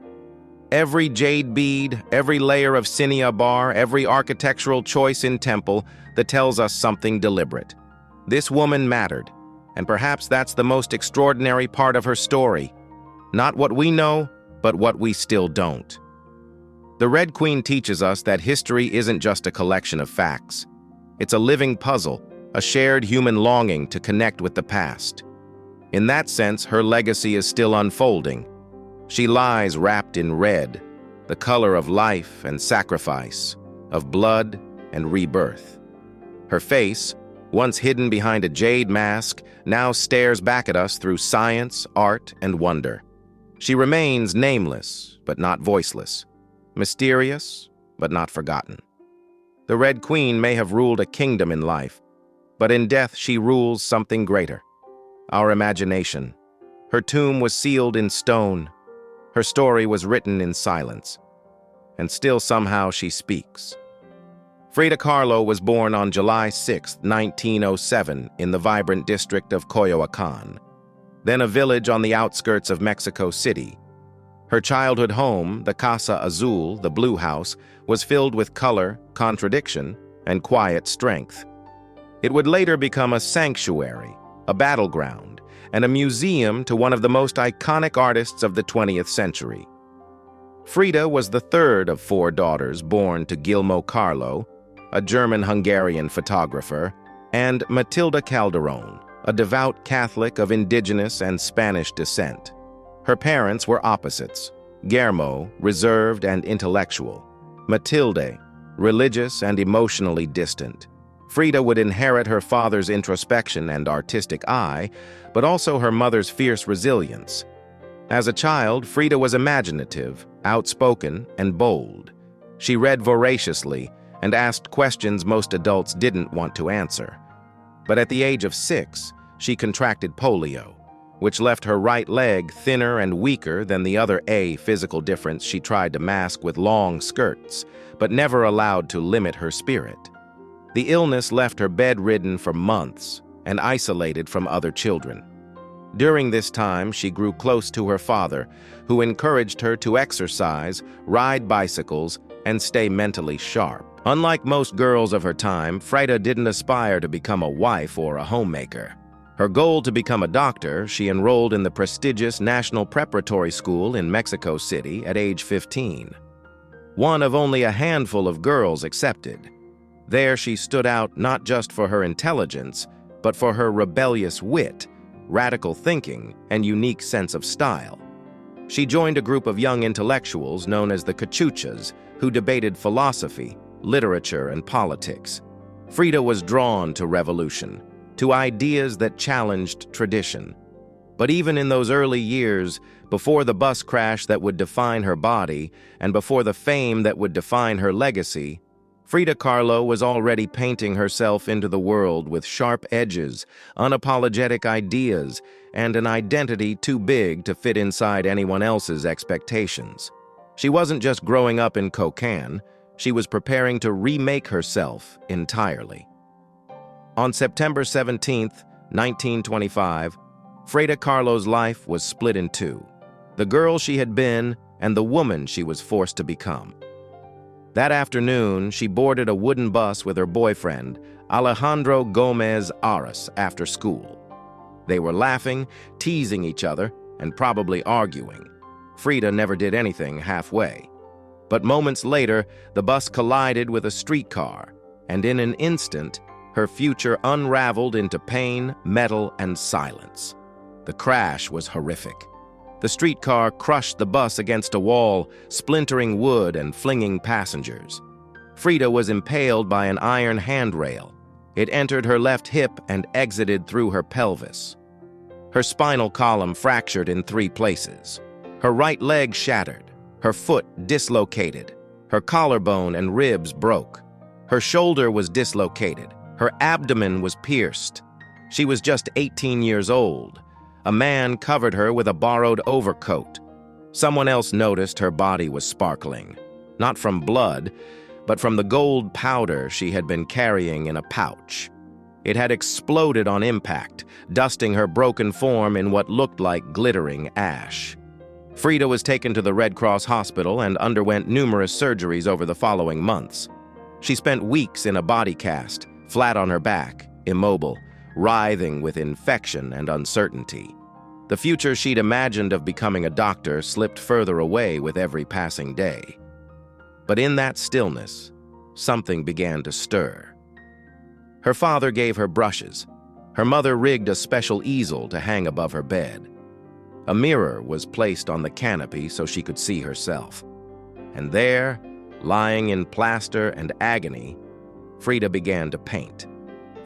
Every jade bead, every layer of cinnabar, every architectural choice in temple that tells us something deliberate. This woman mattered, and perhaps that's the most extraordinary part of her story. Not what we know, but what we still don't. The Red Queen teaches us that history isn't just a collection of facts. It's a living puzzle, a shared human longing to connect with the past. In that sense, her legacy is still unfolding. She lies wrapped in red, the color of life and sacrifice, of blood and rebirth. Her face, once hidden behind a jade mask, now stares back at us through science, art, and wonder. She remains nameless, but not voiceless. Mysterious, but not forgotten. The Red Queen may have ruled a kingdom in life, but in death she rules something greater. Our imagination. Her tomb was sealed in stone. Her story was written in silence. And still somehow she speaks. Frida Kahlo was born on July 6, 1907, in the vibrant district of Coyoacán, then a village on the outskirts of Mexico City. Her childhood home, the Casa Azul, the Blue House, was filled with color, contradiction, and quiet strength. It would later become a sanctuary, a battleground, and a museum to one of the most iconic artists of the 20th century. Frida was the third of 4 daughters born to Guillermo Carlo, a German-Hungarian photographer, and Matilda Calderón, a devout Catholic of indigenous and Spanish descent. Her parents were opposites: Guillermo, reserved and intellectual; Matilde, religious and emotionally distant. Frida would inherit her father's introspection and artistic eye, but also her mother's fierce resilience. As a child, Frida was imaginative, outspoken, and bold. She read voraciously and asked questions most adults didn't want to answer. But at the age of 6, she contracted polio, which left her right leg thinner and weaker than the other physical difference she tried to mask with long skirts, but never allowed to limit her spirit. The illness left her bedridden for months and isolated from other children. During this time, she grew close to her father, who encouraged her to exercise, ride bicycles, and stay mentally sharp. Unlike most girls of her time, Frida didn't aspire to become a wife or a homemaker. Her goal to become a doctor, she enrolled in the prestigious National Preparatory School in Mexico City at age 15. One of only a handful of girls accepted. There she stood out not just for her intelligence, but for her rebellious wit, radical thinking, and unique sense of style. She joined a group of young intellectuals known as the Cachuchas, who debated philosophy, literature, and politics. Frida was drawn to revolution, to ideas that challenged tradition. But even in those early years, before the bus crash that would define her body, and before the fame that would define her legacy, Frida Kahlo was already painting herself into the world with sharp edges, unapologetic ideas, and an identity too big to fit inside anyone else's expectations. She wasn't just growing up in Cocan, she was preparing to remake herself entirely. On September 17, 1925, Frida Kahlo's life was split in two: the girl she had been and the woman she was forced to become. That afternoon, she boarded a wooden bus with her boyfriend, Alejandro Gomez Aras, after school. They were laughing, teasing each other, and probably arguing. Frida never did anything halfway. But moments later, the bus collided with a streetcar, and in an instant, her future unraveled into pain, metal, and silence. The crash was horrific. The streetcar crushed the bus against a wall, splintering wood and flinging passengers. Frida was impaled by an iron handrail. It entered her left hip and exited through her pelvis. Her spinal column fractured in 3 places. Her right leg shattered, her foot dislocated, her collarbone and ribs broke. Her shoulder was dislocated, her abdomen was pierced. She was just 18 years old. A man covered her with a borrowed overcoat. Someone else noticed her body was sparkling, not from blood, but from the gold powder she had been carrying in a pouch. It had exploded on impact, dusting her broken form in what looked like glittering ash. Frida was taken to the Red Cross hospital and underwent numerous surgeries over the following months. She spent weeks in a body cast, flat on her back, immobile, writhing with infection and uncertainty. The future she'd imagined of becoming a doctor slipped further away with every passing day. But in that stillness, something began to stir. Her father gave her brushes. Her mother rigged a special easel to hang above her bed. A mirror was placed on the canopy so she could see herself. And there, lying in plaster and agony, Frida began to paint.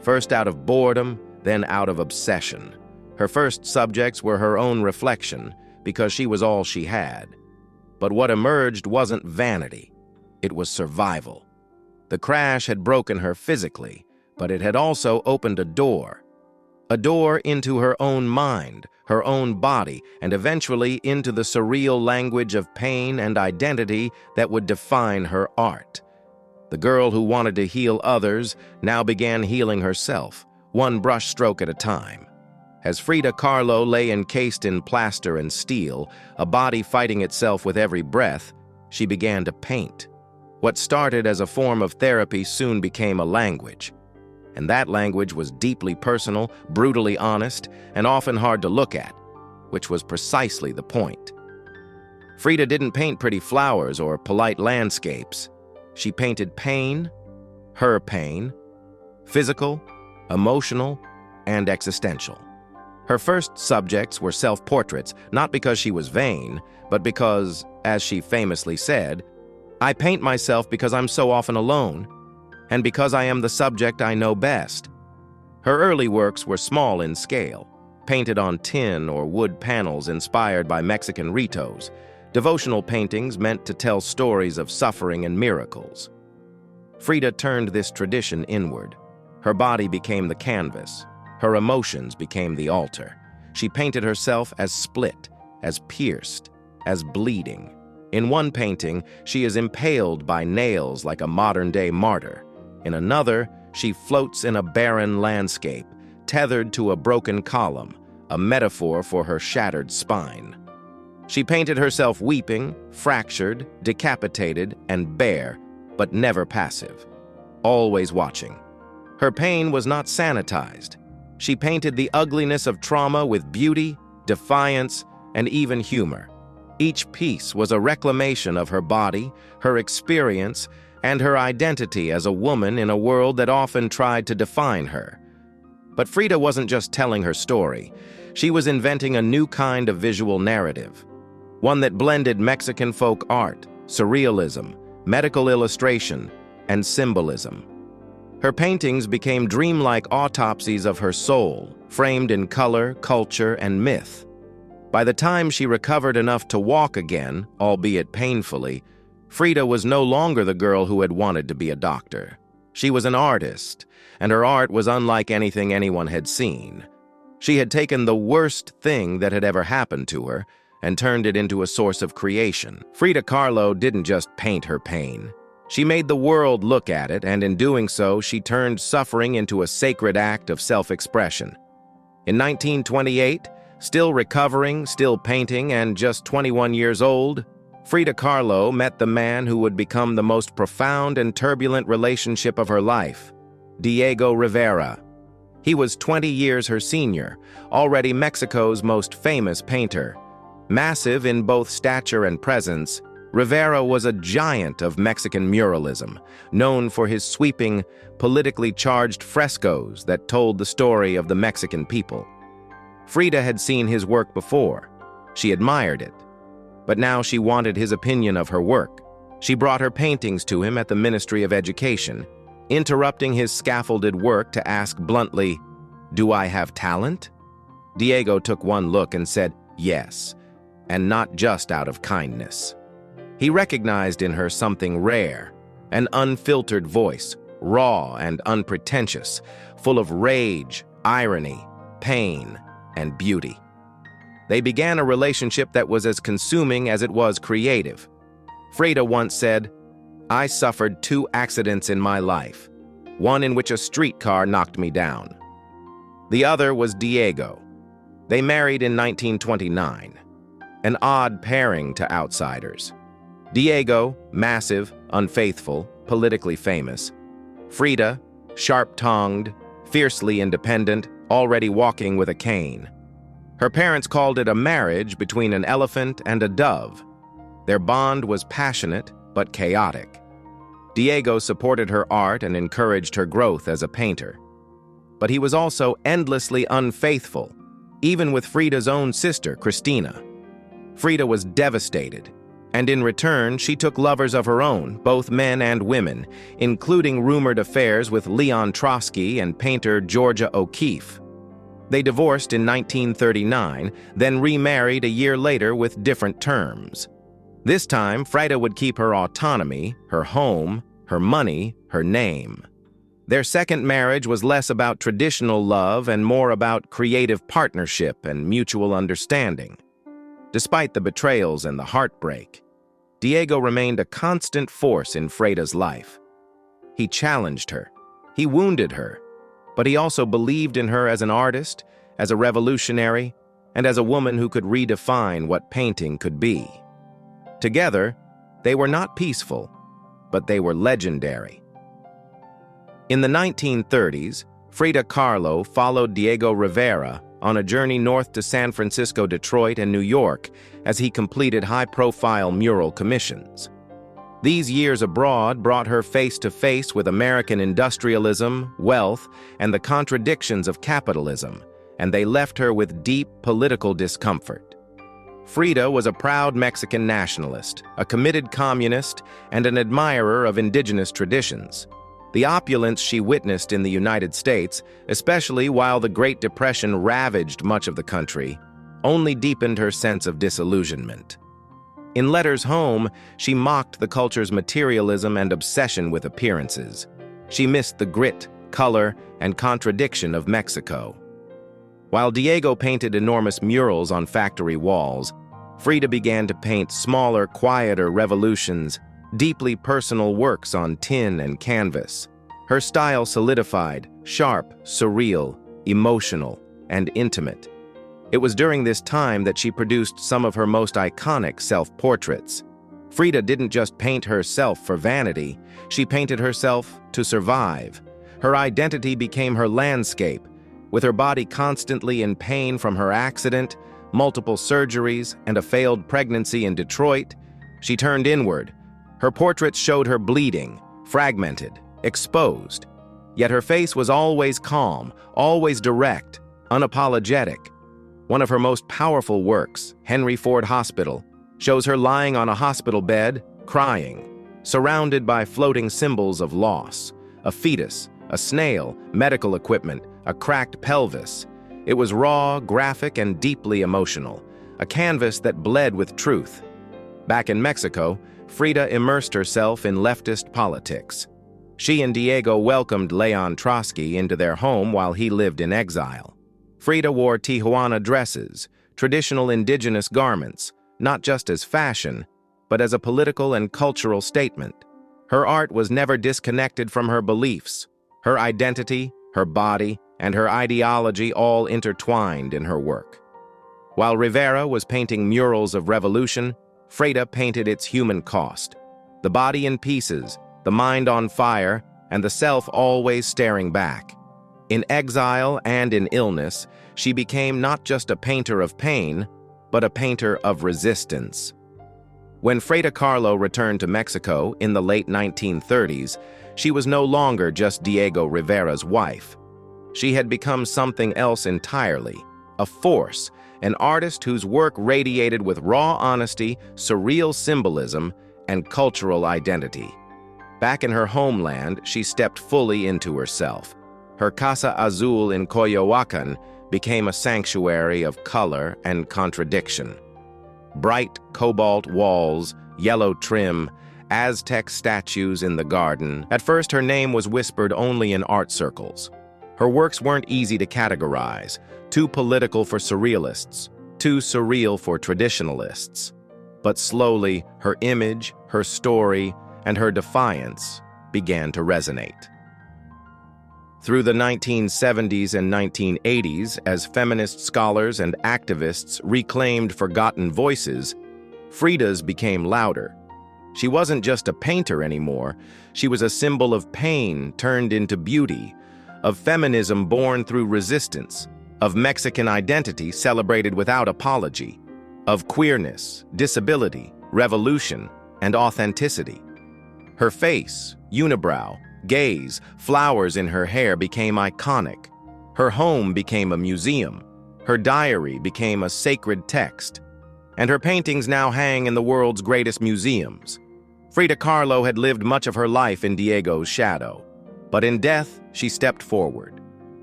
First out of boredom, then out of obsession. Her first subjects were her own reflection, because she was all she had. But what emerged wasn't vanity. It was survival. The crash had broken her physically, but it had also opened a door into her own mind, her own body, and eventually into the surreal language of pain and identity that would define her art. The girl who wanted to heal others now began healing herself, one brush stroke at a time. As Frida Kahlo lay encased in plaster and steel, a body fighting itself with every breath, she began to paint. What started as a form of therapy soon became a language. And that language was deeply personal, brutally honest, and often hard to look at, which was precisely the point. Frida didn't paint pretty flowers or polite landscapes. She painted pain, her pain, physical, emotional, and existential. Her first subjects were self-portraits, not because she was vain, but because, as she famously said, "I paint myself because I'm so often alone, and because I am the subject I know best." Her early works were small in scale, painted on tin or wood panels inspired by Mexican ritos, devotional paintings meant to tell stories of suffering and miracles. Frida turned this tradition inward. Her body became the canvas. Her emotions became the altar. She painted herself as split, as pierced, as bleeding. In one painting, she is impaled by nails like a modern-day martyr. In another, she floats in a barren landscape, tethered to a broken column, a metaphor for her shattered spine. She painted herself weeping, fractured, decapitated, and bare, but never passive, always watching. Her pain was not sanitized. She painted the ugliness of trauma with beauty, defiance, and even humor. Each piece was a reclamation of her body, her experience, and her identity as a woman in a world that often tried to define her. But Frida wasn't just telling her story. She was inventing a new kind of visual narrative, one that blended Mexican folk art, surrealism, medical illustration, and symbolism. Her paintings became dreamlike autopsies of her soul, framed in color, culture, and myth. By the time she recovered enough to walk again, albeit painfully, Frida was no longer the girl who had wanted to be a doctor. She was an artist, and her art was unlike anything anyone had seen. She had taken the worst thing that had ever happened to her and turned it into a source of creation. Frida Kahlo didn't just paint her pain. She made the world look at it, and in doing so, she turned suffering into a sacred act of self-expression. In 1928, still recovering, still painting, and just 21 years old, Frida Kahlo met the man who would become the most profound and turbulent relationship of her life, Diego Rivera. He was 20 years her senior, already Mexico's most famous painter. Massive in both stature and presence, Rivera was a giant of Mexican muralism, known for his sweeping, politically charged frescoes that told the story of the Mexican people. Frida had seen his work before. She admired it. But now she wanted his opinion of her work. She brought her paintings to him at the Ministry of Education, interrupting his scaffolded work to ask bluntly, "Do I have talent?" Diego took one look and said, "Yes," and not just out of kindness. He recognized in her something rare, an unfiltered voice, raw and unpretentious, full of rage, irony, pain, and beauty. They began a relationship that was as consuming as it was creative. Frida once said, "I suffered 2 accidents in my life, one in which a streetcar knocked me down. The other was Diego. They married in 1929, an odd pairing to outsiders. Diego, massive, unfaithful, politically famous. Frida, sharp-tongued, fiercely independent, already walking with a cane. Her parents called it a marriage between an elephant and a dove. Their bond was passionate but chaotic. Diego supported her art and encouraged her growth as a painter. But he was also endlessly unfaithful, even with Frida's own sister, Cristina. Frida was devastated, and in return, she took lovers of her own, both men and women, including rumored affairs with Leon Trotsky and painter Georgia O'Keeffe. They divorced in 1939, then remarried a year later with different terms. This time, Frida would keep her autonomy, her home, her money, her name. Their second marriage was less about traditional love and more about creative partnership and mutual understanding. Despite the betrayals and the heartbreak, Diego remained a constant force in Frida's life. He challenged her, he wounded her, but he also believed in her as an artist, as a revolutionary, and as a woman who could redefine what painting could be. Together, they were not peaceful, but they were legendary. In the 1930s, Frida Kahlo followed Diego Rivera on a journey north to San Francisco, Detroit, and New York as he completed high-profile mural commissions. These years abroad brought her face to face with American industrialism, wealth, and the contradictions of capitalism, and they left her with deep political discomfort. Frida was a proud Mexican nationalist, a committed communist, and an admirer of indigenous traditions. The opulence she witnessed in the United States, especially while the Great Depression ravaged much of the country, only deepened her sense of disillusionment. In letters home, she mocked the culture's materialism and obsession with appearances. She missed the grit, color, and contradiction of Mexico. While Diego painted enormous murals on factory walls, Frida began to paint smaller, quieter revolutions, deeply personal works on tin and canvas. Her style solidified, sharp, surreal, emotional, and intimate. It was during this time that she produced some of her most iconic self-portraits. Frida didn't just paint herself for vanity, she painted herself to survive. Her identity became her landscape. With her body constantly in pain from her accident, multiple surgeries, and a failed pregnancy in Detroit, she turned inward. Her portraits showed her bleeding, fragmented, exposed. Yet her face was always calm, always direct, unapologetic. One of her most powerful works, Henry Ford Hospital, shows her lying on a hospital bed, crying, surrounded by floating symbols of loss, a fetus, a snail, medical equipment, a cracked pelvis. It was raw, graphic, and deeply emotional, a canvas that bled with truth. Back in Mexico, Frida immersed herself in leftist politics. She and Diego welcomed Leon Trotsky into their home while he lived in exile. Frida wore Tijuana dresses, traditional indigenous garments, not just as fashion, but as a political and cultural statement. Her art was never disconnected from her beliefs. Her identity, her body, and her ideology all intertwined in her work. While Rivera was painting murals of revolution, Frida painted its human cost. The body in pieces, the mind on fire, and the self always staring back. In exile and in illness, she became not just a painter of pain, but a painter of resistance. When Frida Kahlo returned to Mexico in the late 1930s, she was no longer just Diego Rivera's wife. She had become something else entirely, a force, an artist whose work radiated with raw honesty, surreal symbolism, and cultural identity. Back in her homeland, she stepped fully into herself. Her Casa Azul in Coyoacán became a sanctuary of color and contradiction. Bright cobalt walls, yellow trim, Aztec statues in the garden. At first, her name was whispered only in art circles. Her works weren't easy to categorize, too political for surrealists, too surreal for traditionalists. But slowly, her image, her story, and her defiance began to resonate. Through the 1970s and 1980s, as feminist scholars and activists reclaimed forgotten voices, Frida's became louder. She wasn't just a painter anymore, she was a symbol of pain turned into beauty, of feminism born through resistance, of Mexican identity celebrated without apology, of queerness, disability, revolution, and authenticity. Her face, unibrow, gaze, flowers in her hair became iconic. Her home became a museum. Her diary became a sacred text. And her paintings now hang in the world's greatest museums. Frida Kahlo had lived much of her life in Diego's shadow. But in death, she stepped forward.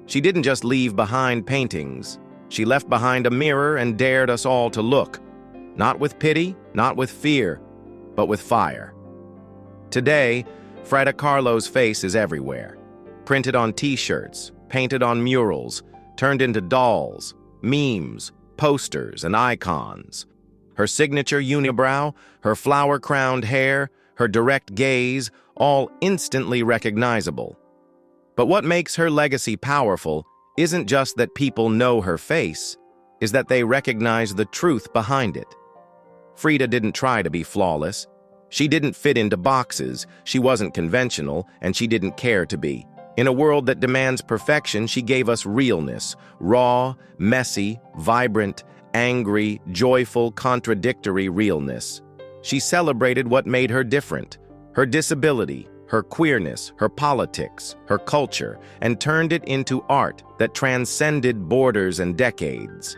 She didn't just leave behind paintings. She left behind a mirror and dared us all to look. Not with pity, not with fear, but with fire. Today, Frida Kahlo's face is everywhere. Printed on t-shirts, painted on murals, turned into dolls, memes, posters, and icons. Her signature unibrow, her flower-crowned hair, her direct gaze, all instantly recognizable. But what makes her legacy powerful isn't just that people know her face, is that they recognize the truth behind it. Frida didn't try to be flawless. She didn't fit into boxes, she wasn't conventional, and she didn't care to be. In a world that demands perfection, she gave us realness, raw, messy, vibrant, angry, joyful, contradictory realness. She celebrated what made her different, her disability, her queerness, her politics, her culture, and turned it into art that transcended borders and decades.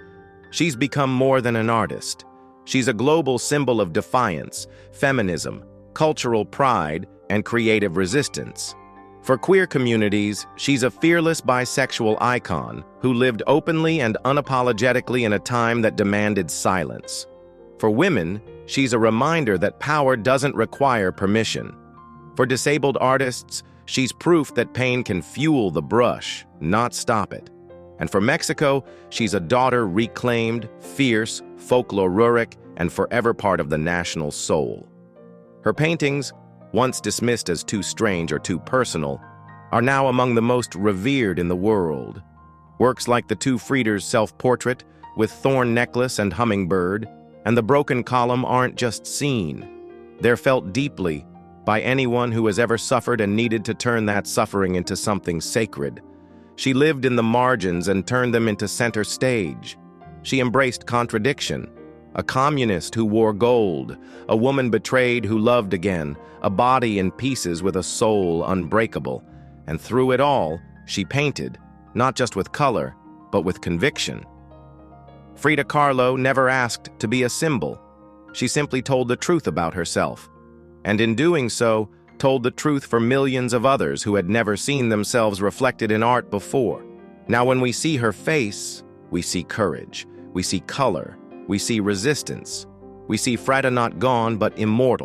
She's become more than an artist. She's a global symbol of defiance, feminism, cultural pride, and creative resistance. For queer communities, she's a fearless bisexual icon who lived openly and unapologetically in a time that demanded silence. For women, she's a reminder that power doesn't require permission. For disabled artists, she's proof that pain can fuel the brush, not stop it. And for Mexico, she's a daughter reclaimed, fierce, folkloric, and forever part of the national soul. Her paintings, once dismissed as too strange or too personal, are now among the most revered in the world. Works like the Two Frieders self-portrait with thorn necklace and hummingbird, and the broken column aren't just seen. They're felt deeply by anyone who has ever suffered and needed to turn that suffering into something sacred. She lived in the margins and turned them into center stage. She embraced contradiction. A communist who wore gold, a woman betrayed who loved again, a body in pieces with a soul unbreakable. And through it all, she painted, not just with color, but with conviction. Frida Kahlo never asked to be a symbol. She simply told the truth about herself. And in doing so, told the truth for millions of others who had never seen themselves reflected in art before. Now, when we see her face, we see courage, we see color, we see resistance, we see Frida not gone but immortal.